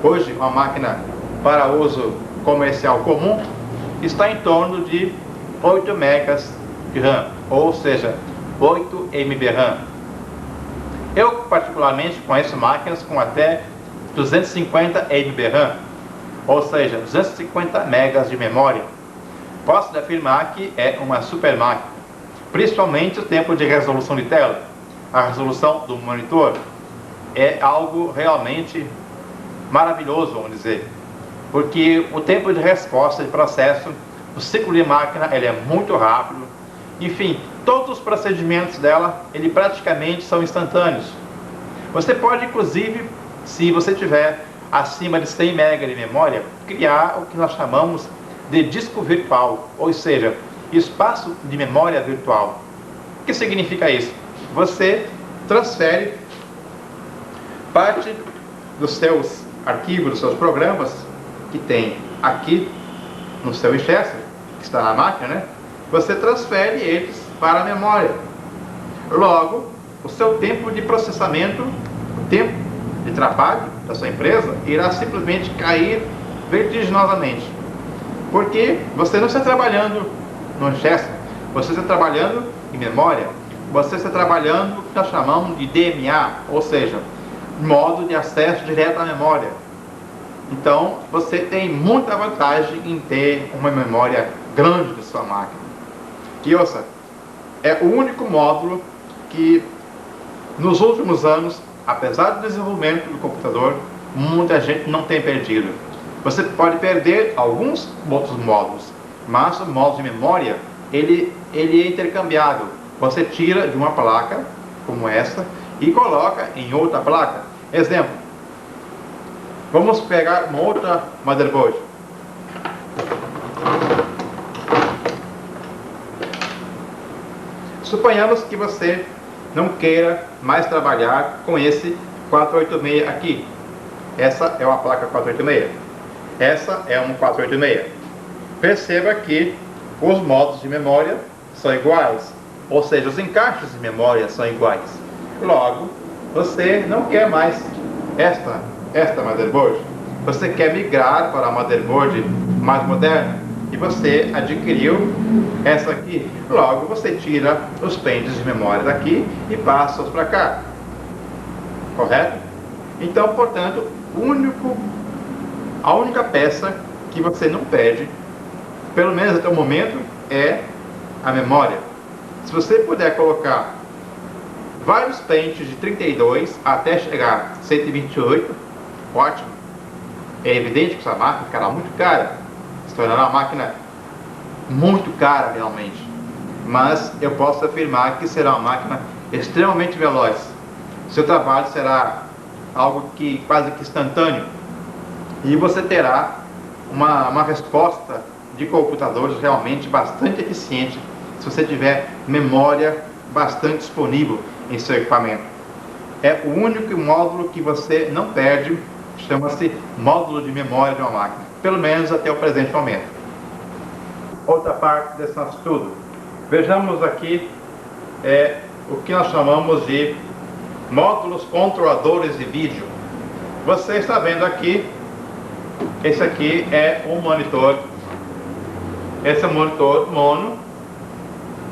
hoje uma máquina para uso comercial comum, está em torno de 8 MB de RAM, ou seja, 8 MB RAM. Eu particularmente conheço máquinas com até 250 MB RAM, ou seja, 250 MB de memória. Posso afirmar que é uma super máquina, principalmente o tempo de resolução de tela. A resolução do monitor é algo realmente maravilhoso, vamos dizer, porque o tempo de resposta de processo, o ciclo de máquina, ele é muito rápido. Enfim, todos os procedimentos dela, ele praticamente são instantâneos. Você pode, inclusive, se você tiver acima de 100 MB de memória, criar o que nós chamamos de disco virtual, ou seja, espaço de memória virtual. O que significa isso? Você transfere parte dos seus arquivos, dos seus programas que tem aqui no seu chassi, que está na máquina, né? Você transfere eles para a memória. Logo, o seu tempo de processamento, o tempo de trabalho da sua empresa, irá simplesmente cair vertiginosamente. Porque você não está trabalhando no chassi, você está trabalhando em memória, você está trabalhando o que nós chamamos de DMA, ou seja, modo de acesso direto à memória. Então, você tem muita vantagem em ter uma memória grande de sua máquina. E ouça, é o único módulo que nos últimos anos, apesar do desenvolvimento do computador, muita gente não tem perdido. Você pode perder alguns outros módulos, mas o módulo de memória, ele é intercambiável. Você tira de uma placa, como essa, e coloca em outra placa. Exemplo, vamos pegar uma outra motherboard. Suponhamos que você não queira mais trabalhar com esse 486 aqui. Essa é uma placa 486. Essa é uma 486. Perceba que os módulos de memória são iguais, ou seja, os encaixes de memória são iguais. Logo, você não quer mais esta motherboard. Você quer migrar para a motherboard mais moderna e você adquiriu essa aqui. Logo, você tira os pentes de memória daqui e passa-os para cá. Correto? Então, portanto, a única peça que você não perde, pelo menos até o momento, é a memória. Se você puder colocar vários pentes de 32 até chegar a 128, ótimo. É evidente que sua máquina ficará muito cara, se tornará uma máquina muito cara realmente, mas eu posso afirmar que será uma máquina extremamente veloz. Seu trabalho será algo que quase que instantâneo e você terá uma resposta de computadores realmente bastante eficiente se você tiver memória bastante disponível em seu equipamento. É o único módulo que você não perde, chama-se módulo de memória de uma máquina, pelo menos até o presente momento. Outra parte desse nosso estudo, vejamos aqui o que nós chamamos de módulos controladores de vídeo. Você está vendo aqui, esse aqui é um monitor, esse é um monitor mono,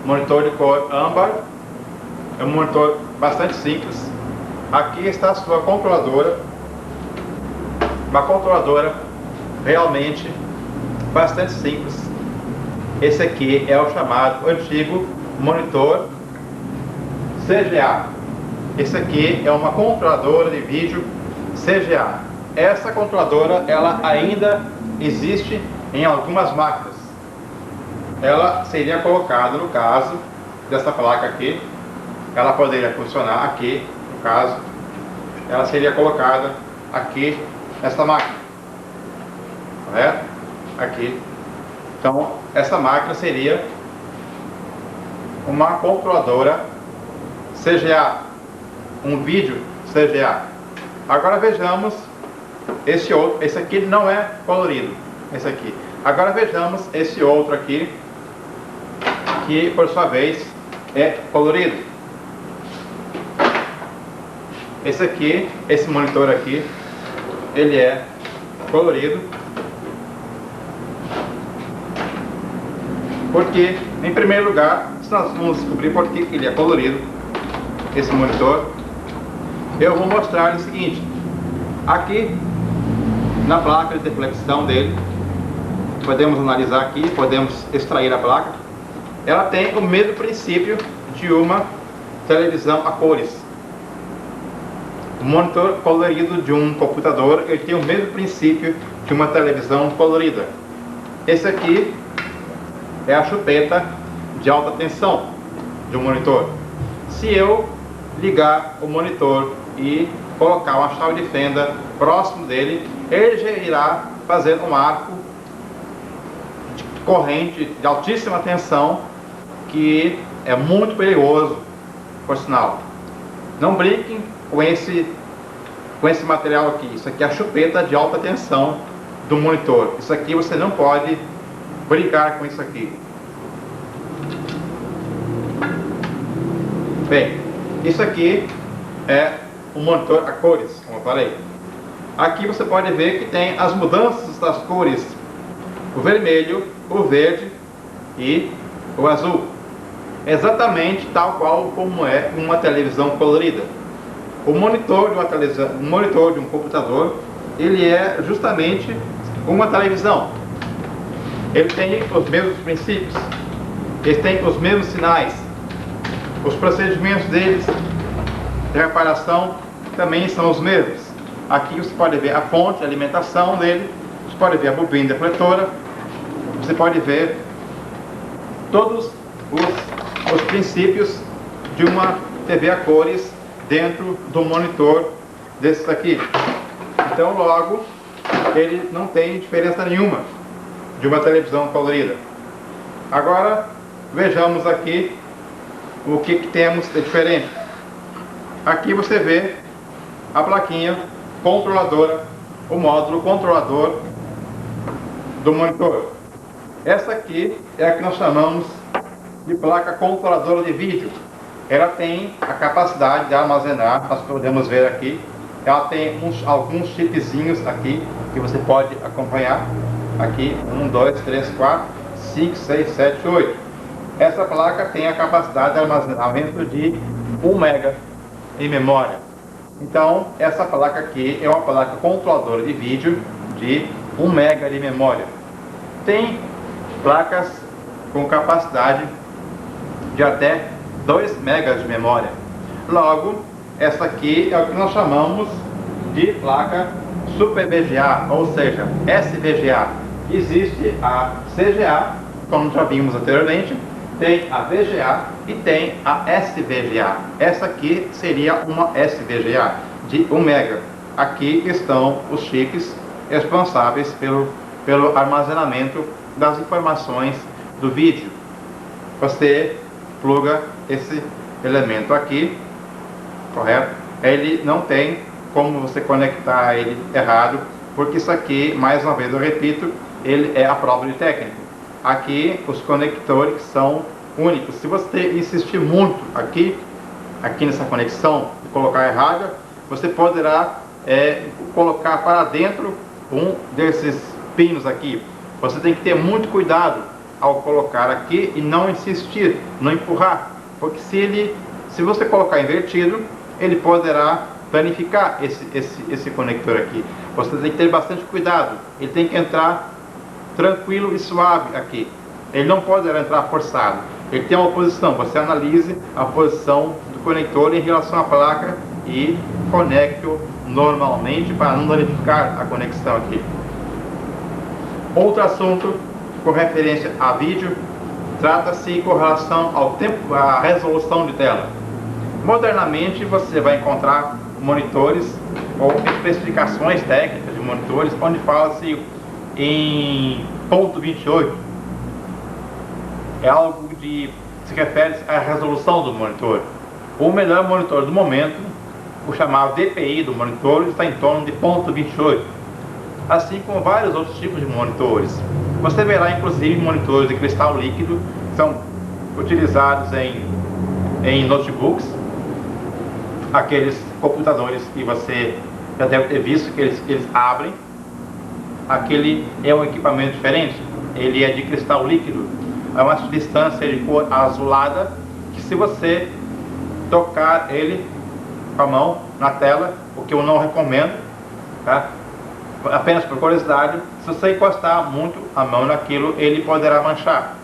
monitor de cor âmbar, é um monitor bastante simples. Aqui está a sua controladora, uma controladora realmente bastante simples. Esse aqui é o chamado antigo monitor CGA. Esse aqui é uma controladora de vídeo CGA. Essa controladora, ela ainda existe em algumas máquinas. Ela seria colocada, no caso, dessa placa aqui, ela poderia funcionar aqui, no caso, ela seria colocada aqui nessa máquina, correto? Aqui. Então, essa máquina seria uma controladora CGA, um vídeo CGA. Agora vejamos esse outro, esse aqui não é colorido, esse aqui. Agora vejamos esse outro aqui, que por sua vez é colorido. Esse aqui, esse monitor aqui, ele é colorido. Porque, em primeiro lugar, nós vamos descobrir por que ele é colorido, esse monitor. Eu vou mostrar o seguinte: aqui na placa de deflexão dele, podemos analisar aqui, podemos extrair a placa. Ela tem o mesmo princípio de uma televisão a cores. O monitor colorido de um computador, ele tem o mesmo princípio de uma televisão colorida. Esse aqui é a chupeta de alta tensão de um monitor. Se eu ligar o monitor e colocar uma chave de fenda próximo dele, ele já irá fazer um arco de corrente de altíssima tensão, que é muito perigoso, por sinal. Não brinquem com esse material aqui. Isso aqui é a chupeta de alta tensão do monitor. Isso aqui você não pode brincar com isso aqui. Bem, isso aqui é um monitor a cores, como eu falei. Aqui você pode ver que tem as mudanças das cores: o vermelho, o verde e o azul. Exatamente tal qual como é uma televisão colorida. O monitor de uma televisão, o monitor de um computador, ele é justamente uma televisão. Ele tem os mesmos princípios, ele tem os mesmos sinais. Os procedimentos deles de reparação também são os mesmos. Aqui você pode ver a fonte de alimentação dele, você pode ver a bobina defletora, você pode ver todos os princípios de uma TV a cores dentro do monitor desses aqui. Então logo ele não tem diferença nenhuma de uma televisão colorida. Agora vejamos aqui o que temos de diferente. Aqui você vê a plaquinha controladora, o módulo controlador do monitor. Essa aqui é a que nós chamamos de placa controladora de vídeo. Ela tem a capacidade de armazenar, nós podemos ver aqui, ela tem alguns chipzinhos aqui que você pode acompanhar. Aqui, 1, 2, 3, 4, 5, 6, 7, 8. Essa placa tem a capacidade de armazenamento de 1 mega em memória. Então, essa placa aqui é uma placa controladora de vídeo de 1 mega de memória. Tem placas com capacidade de até 2 megas de memória. Logo, essa aqui é o que nós chamamos de placa Super VGA, ou seja, SVGA. Existe a CGA, como já vimos anteriormente, tem a VGA e tem a SVGA. Essa aqui seria uma SVGA de 1 mega. Aqui estão os chips responsáveis pelo armazenamento das informações do vídeo. Você pluga esse elemento aqui, correto? Ele não tem como você conectar ele errado, porque isso aqui, mais uma vez eu repito, ele é a prova de técnico. Aqui os conectores são únicos. Se você insistir muito aqui nessa conexão e colocar errada, você poderá colocar para dentro um desses pinos aqui. Você tem que ter muito cuidado ao colocar aqui e não insistir, não empurrar, porque se você colocar invertido, ele poderá danificar esse conector aqui. Você tem que ter bastante cuidado, ele tem que entrar tranquilo e suave aqui, ele não pode entrar forçado, ele tem uma posição. Você analise a posição do conector em relação à placa e conecte-o normalmente para não danificar a conexão aqui. Outro assunto com referência a vídeo trata-se com relação ao tempo, à resolução de tela. Modernamente você vai encontrar monitores ou especificações técnicas de monitores onde fala-se em ponto 28. É algo de se refere à resolução do monitor. O melhor monitor do momento, o chamado DPI do monitor, está em torno de ponto 28, assim como vários outros tipos de monitores. Você verá inclusive monitores de cristal líquido, que são utilizados em notebooks, aqueles computadores que você já deve ter visto que eles abrem. Aquele é um equipamento diferente, ele é de cristal líquido, é uma substância de cor azulada que, se você tocar ele com a mão na tela, o que eu não recomendo, tá? Apenas por curiosidade, se você encostar muito a mão naquilo, ele poderá manchar.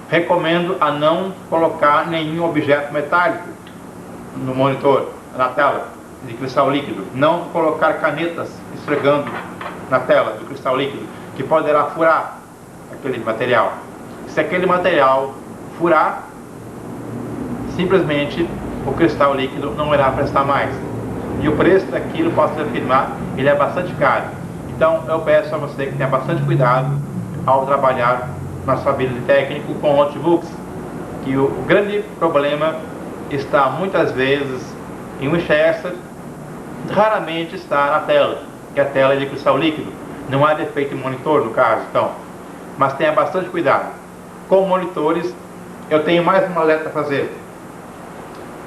Recomendo a não colocar nenhum objeto metálico no monitor, na tela de cristal líquido. Não colocar canetas esfregando na tela de cristal líquido, que poderá furar aquele material. Se aquele material furar, simplesmente o cristal líquido não irá prestar mais. E o preço daquilo, posso afirmar, ele é bastante caro. Então eu peço a você que tenha bastante cuidado ao trabalhar na sua vida de técnico com notebooks, que o grande problema está muitas vezes em Winchester, raramente está na tela, que a tela é de cristal líquido. Não há defeito em monitor no caso, então. Mas tenha bastante cuidado. Com monitores, eu tenho mais uma alerta a fazer.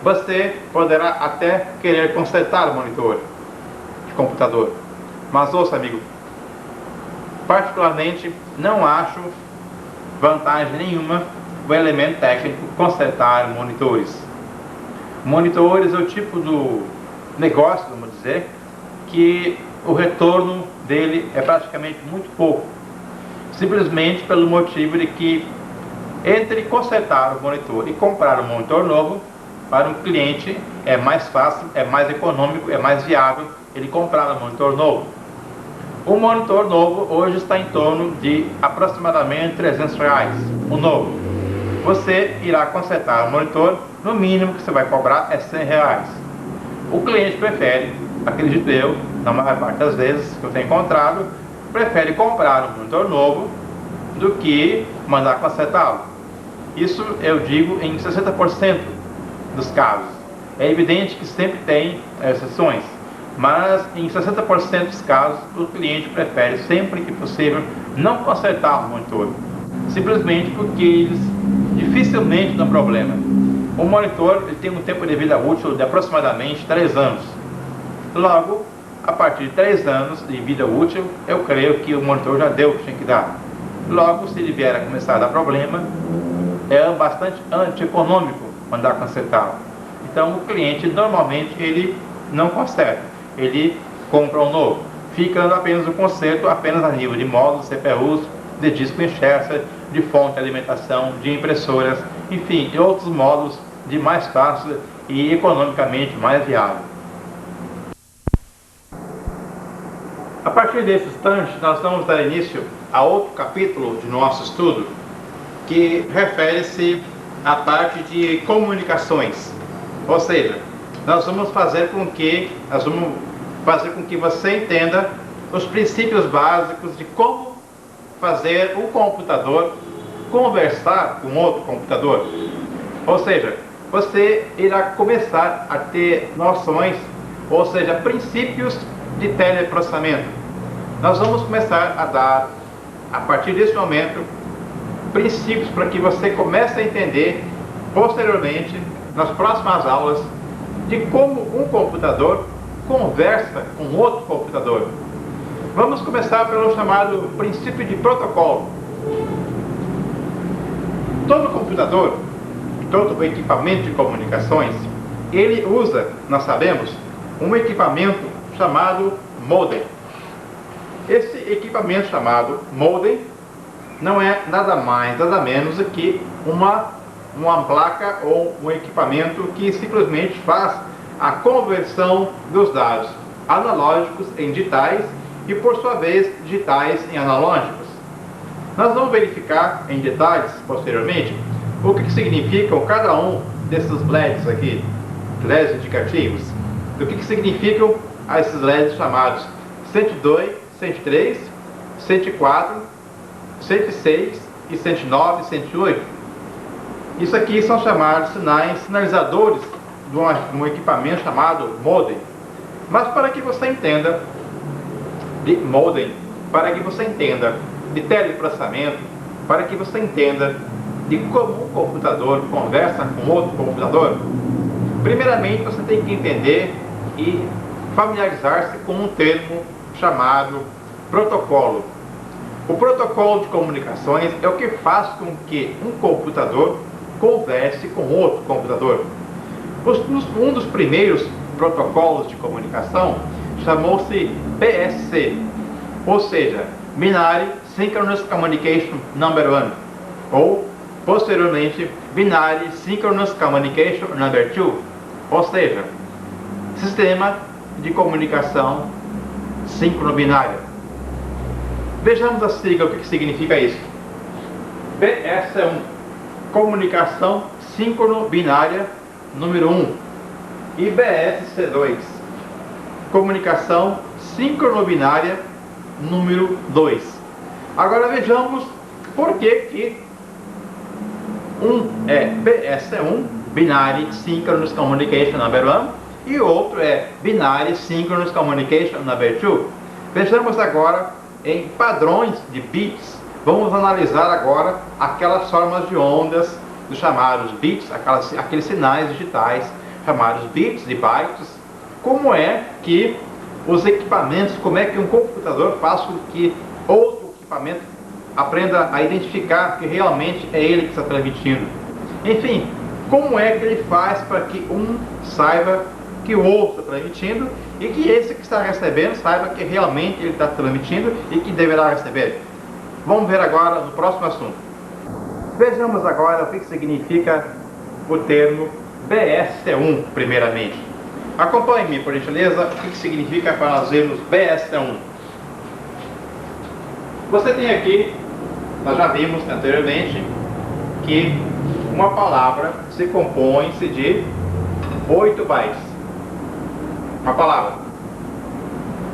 Você poderá até querer consertar o monitor de computador, mas ouça, amigo, particularmente não acho vantagem nenhuma o elemento técnico consertar monitores. Monitores é o tipo do negócio, vamos dizer, que o retorno dele é praticamente muito pouco, simplesmente pelo motivo de que entre consertar o monitor e comprar um monitor novo, para um cliente é mais fácil, é mais econômico, é mais viável ele comprar um monitor novo. O monitor novo hoje está em torno de aproximadamente R$300, o novo. Você irá consertar o monitor, no mínimo que você vai cobrar é R$100. O cliente prefere, acredito eu, na maior parte das vezes que eu tenho encontrado, prefere comprar um monitor novo do que mandar consertá-lo. Isso eu digo em 60% dos casos. É evidente que sempre tem exceções, mas em 60% dos casos o cliente prefere, sempre que possível, não consertar o monitor, simplesmente porque eles dificilmente dão problema. O monitor ele tem um tempo de vida útil de aproximadamente 3 anos. Logo, a partir de 3 anos de vida útil, eu creio que o monitor já deu o que tinha que dar. Logo, se ele vier a começar a dar problema, é bastante antieconômico mandar consertá-lo. Então o cliente normalmente ele não conserta, ele compra um novo, ficando apenas o conserto apenas a nível de módulos, CPUs, de disco Winchester, de fonte de alimentação, de impressoras, enfim, e outros módulos de mais fácil e economicamente mais viável. A partir desse instante, nós vamos dar início a outro capítulo de nosso estudo, que refere-se à parte de comunicações. Ou seja, nós vamos fazer com que você entenda os princípios básicos de como fazer um computador conversar com outro computador. Ou seja, você irá começar a ter noções, ou seja, princípios de teleprocessamento. Nós vamos começar a dar, a partir desse momento, princípios para que você comece a entender posteriormente, nas próximas aulas, de como um computador conversa com outro computador. Vamos começar pelo chamado princípio de protocolo. Todo computador, todo equipamento de comunicações, ele usa, nós sabemos, um equipamento chamado modem. Esse equipamento chamado modem não é nada mais, nada menos do que uma placa ou um equipamento que simplesmente faz a conversão dos dados analógicos em digitais e, por sua vez, digitais em analógicos. Nós vamos verificar em detalhes, posteriormente, o que significam cada um desses LEDs aqui, LEDs indicativos. O que significam esses LEDs chamados 102, 103, 104, 106 e 109 e 108. Isso aqui são chamados sinalizadores de um equipamento chamado modem. Mas para que você entenda de modem, para que você entenda de teleprocessamento, para que você entenda de como um computador conversa com outro computador, primeiramente você tem que entender e familiarizar-se com um termo chamado protocolo. O protocolo de comunicações é o que faz com que um computador converse com outro computador. Um dos primeiros protocolos de comunicação chamou-se BSC, ou seja, Binary Synchronous Communication Number 1, ou posteriormente Binary Synchronous Communication Number 2, ou seja, Sistema de Comunicação Síncrono-Binária. Vejamos a sigla, o que significa isso. BS1, Comunicação Síncrono-Binária número 1, e BSC2, Comunicação Síncrono-Binária número 2. Agora vejamos por que um é BS1, Binary Synchronous Communication Number 1, e o outro é Binary Synchronous Communication Number 2. Vejamos agora em padrões de bits. Vamos analisar agora aquelas formas de ondas dos chamados bits, aqueles sinais digitais chamados bits e bytes. Como é que os equipamentos, como é que um computador faz com que outro equipamento aprenda a identificar que realmente é ele que está transmitindo. Enfim, como é que ele faz para que um saiba que o outro está transmitindo e que esse que está recebendo saiba que realmente ele está transmitindo e que deverá receber. Vamos ver agora no próximo assunto. Vejamos agora o que significa o termo BSC1, primeiramente. Acompanhe-me, por gentileza, o que significa para nós vermos BSC1. Você tem aqui, nós já vimos anteriormente, que uma palavra se compõe-se de 8 bytes. Uma palavra.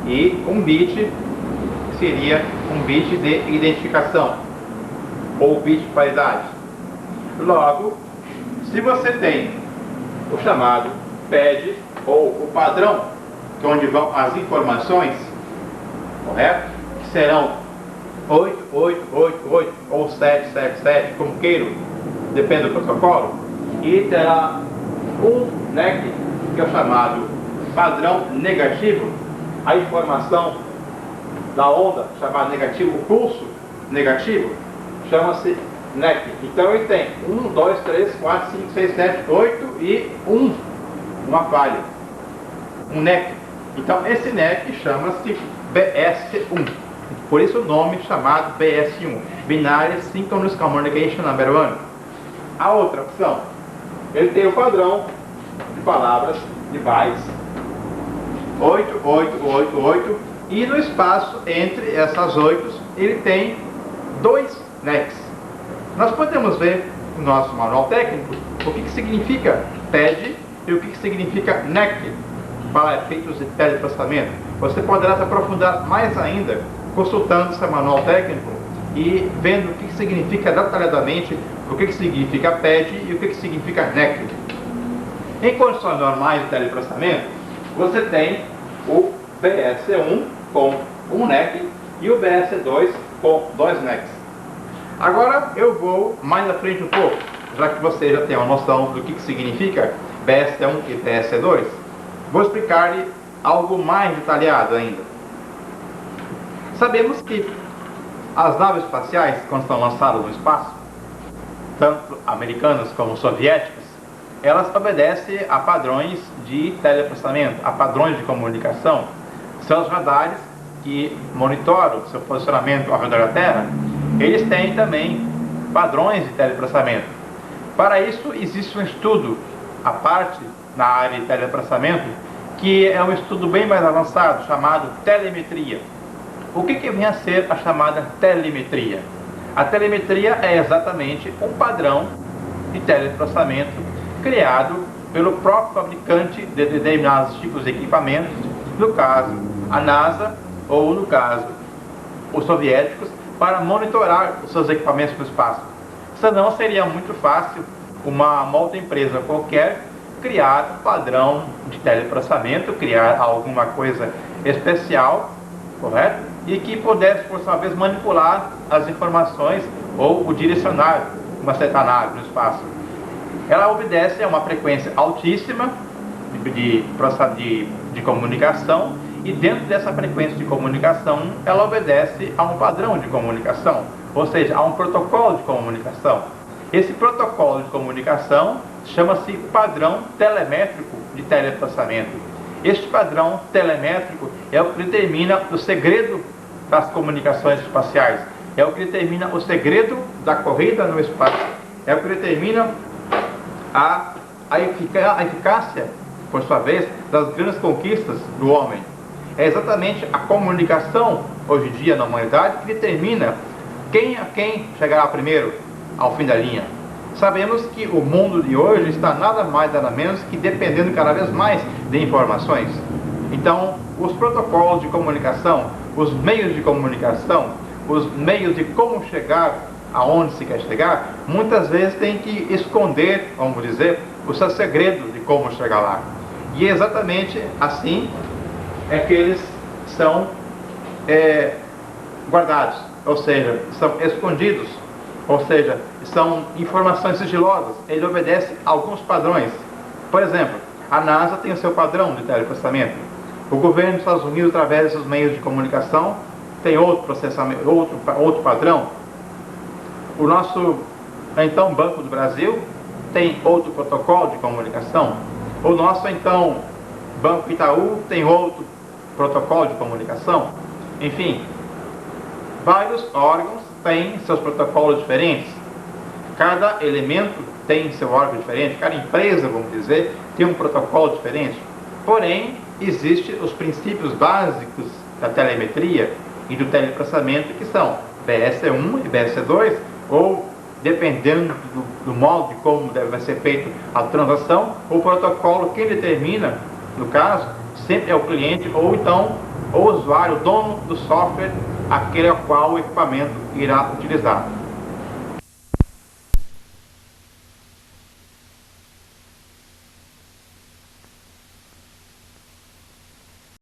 E um bit seria um bit de identificação, ou bit de paridade. Logo, se você tem o chamado PAD, ou o padrão, que é onde vão as informações, correto? Que serão 8888 ou 777, como queiram, depende do protocolo, e terá um NEC, que é o chamado padrão negativo, a informação da onda, chamada negativo, o pulso negativo, chama-se NEC. Então ele tem 1, 2, 3, 4, 5, 6, 7, 8 e 1, uma falha, um NEC. Então esse NEC chama-se BS1, por isso o nome chamado BS1, Binary Synchronous Communication Number 1. A outra opção, ele tem o padrão de palavras de bytes 8888, e no espaço entre essas 8 ele tem 2 NECs. Nós podemos ver no nosso manual técnico o que significa PAD e o que significa NEC para efeitos de teleprocessamento. Você poderá se aprofundar mais ainda consultando seu manual técnico e vendo o que significa detalhadamente o que significa PAD e o que significa NEC. Em condições normais de teleprocessamento, você tem o BSC1 com um NEC e o BSC2 com 2 NECs. Agora eu vou mais à frente um pouco, já que você já tem uma noção do que significa BSC1 e BSC2, vou explicar-lhe algo mais detalhado ainda. Sabemos que as naves espaciais, quando são lançadas no espaço, tanto americanas como soviéticas, elas obedecem a padrões de teleprocessamento, a padrões de comunicação. Seus radares que monitoram seu posicionamento ao redor da Terra, eles têm também padrões de teleprocessamento. Para isso existe um estudo à parte na área de teleprocessamento, que é um estudo bem mais avançado, chamado telemetria. O que vem a ser a chamada telemetria? A telemetria é exatamente um padrão de teleprocessamento criado pelo próprio fabricante de determinados tipos de equipamentos, no caso a NASA ou no caso os soviéticos, para monitorar os seus equipamentos no espaço. Senão seria muito fácil uma outra empresa qualquer criar um padrão de teleprocessamento, criar alguma coisa especial, correto? E que pudesse, por sua vez, manipular as informações ou o direcionar uma nave no espaço. Ela obedece a uma frequência altíssima de comunicação, e dentro dessa frequência de comunicação ela obedece a um padrão de comunicação, ou seja, a um protocolo de comunicação. Esse protocolo de comunicação chama-se padrão telemétrico de teleprocessamento. Este padrão telemétrico é o que determina o segredo das comunicações espaciais, é o que determina o segredo da corrida no espaço, é o que determina a eficácia, por sua vez, das grandes conquistas do homem. É exatamente a comunicação, hoje em dia, na humanidade, que determina quem chegará primeiro ao fim da linha. Sabemos que o mundo de hoje está nada mais, nada menos que dependendo cada vez mais de informações. Então, os protocolos de comunicação, os meios de comunicação, os meios de como chegar aonde se quer chegar, muitas vezes tem que esconder, vamos dizer, o seu segredo de como chegar lá. E é exatamente assim é que eles são guardados, ou seja, são escondidos, ou seja, são informações sigilosas. Ele obedece a alguns padrões. Por exemplo, a NASA tem o seu padrão de teleprocessamento. O governo dos Estados Unidos, através dos meios de comunicação, tem outro processamento, outro padrão. O nosso, então, Banco do Brasil tem outro protocolo de comunicação. O nosso, então, Banco Itaú tem outro protocolo de comunicação. Enfim, vários órgãos têm seus protocolos diferentes. Cada elemento tem seu órgão diferente, cada empresa, vamos dizer, tem um protocolo diferente. Porém, existem os princípios básicos da telemetria e do teleprocessamento, que são BSC1 e BSC2, ou, dependendo do modo de como deve ser feita a transação, o protocolo quem determina, no caso, sempre é o cliente ou então o usuário, o dono do software, aquele ao qual o equipamento irá utilizar.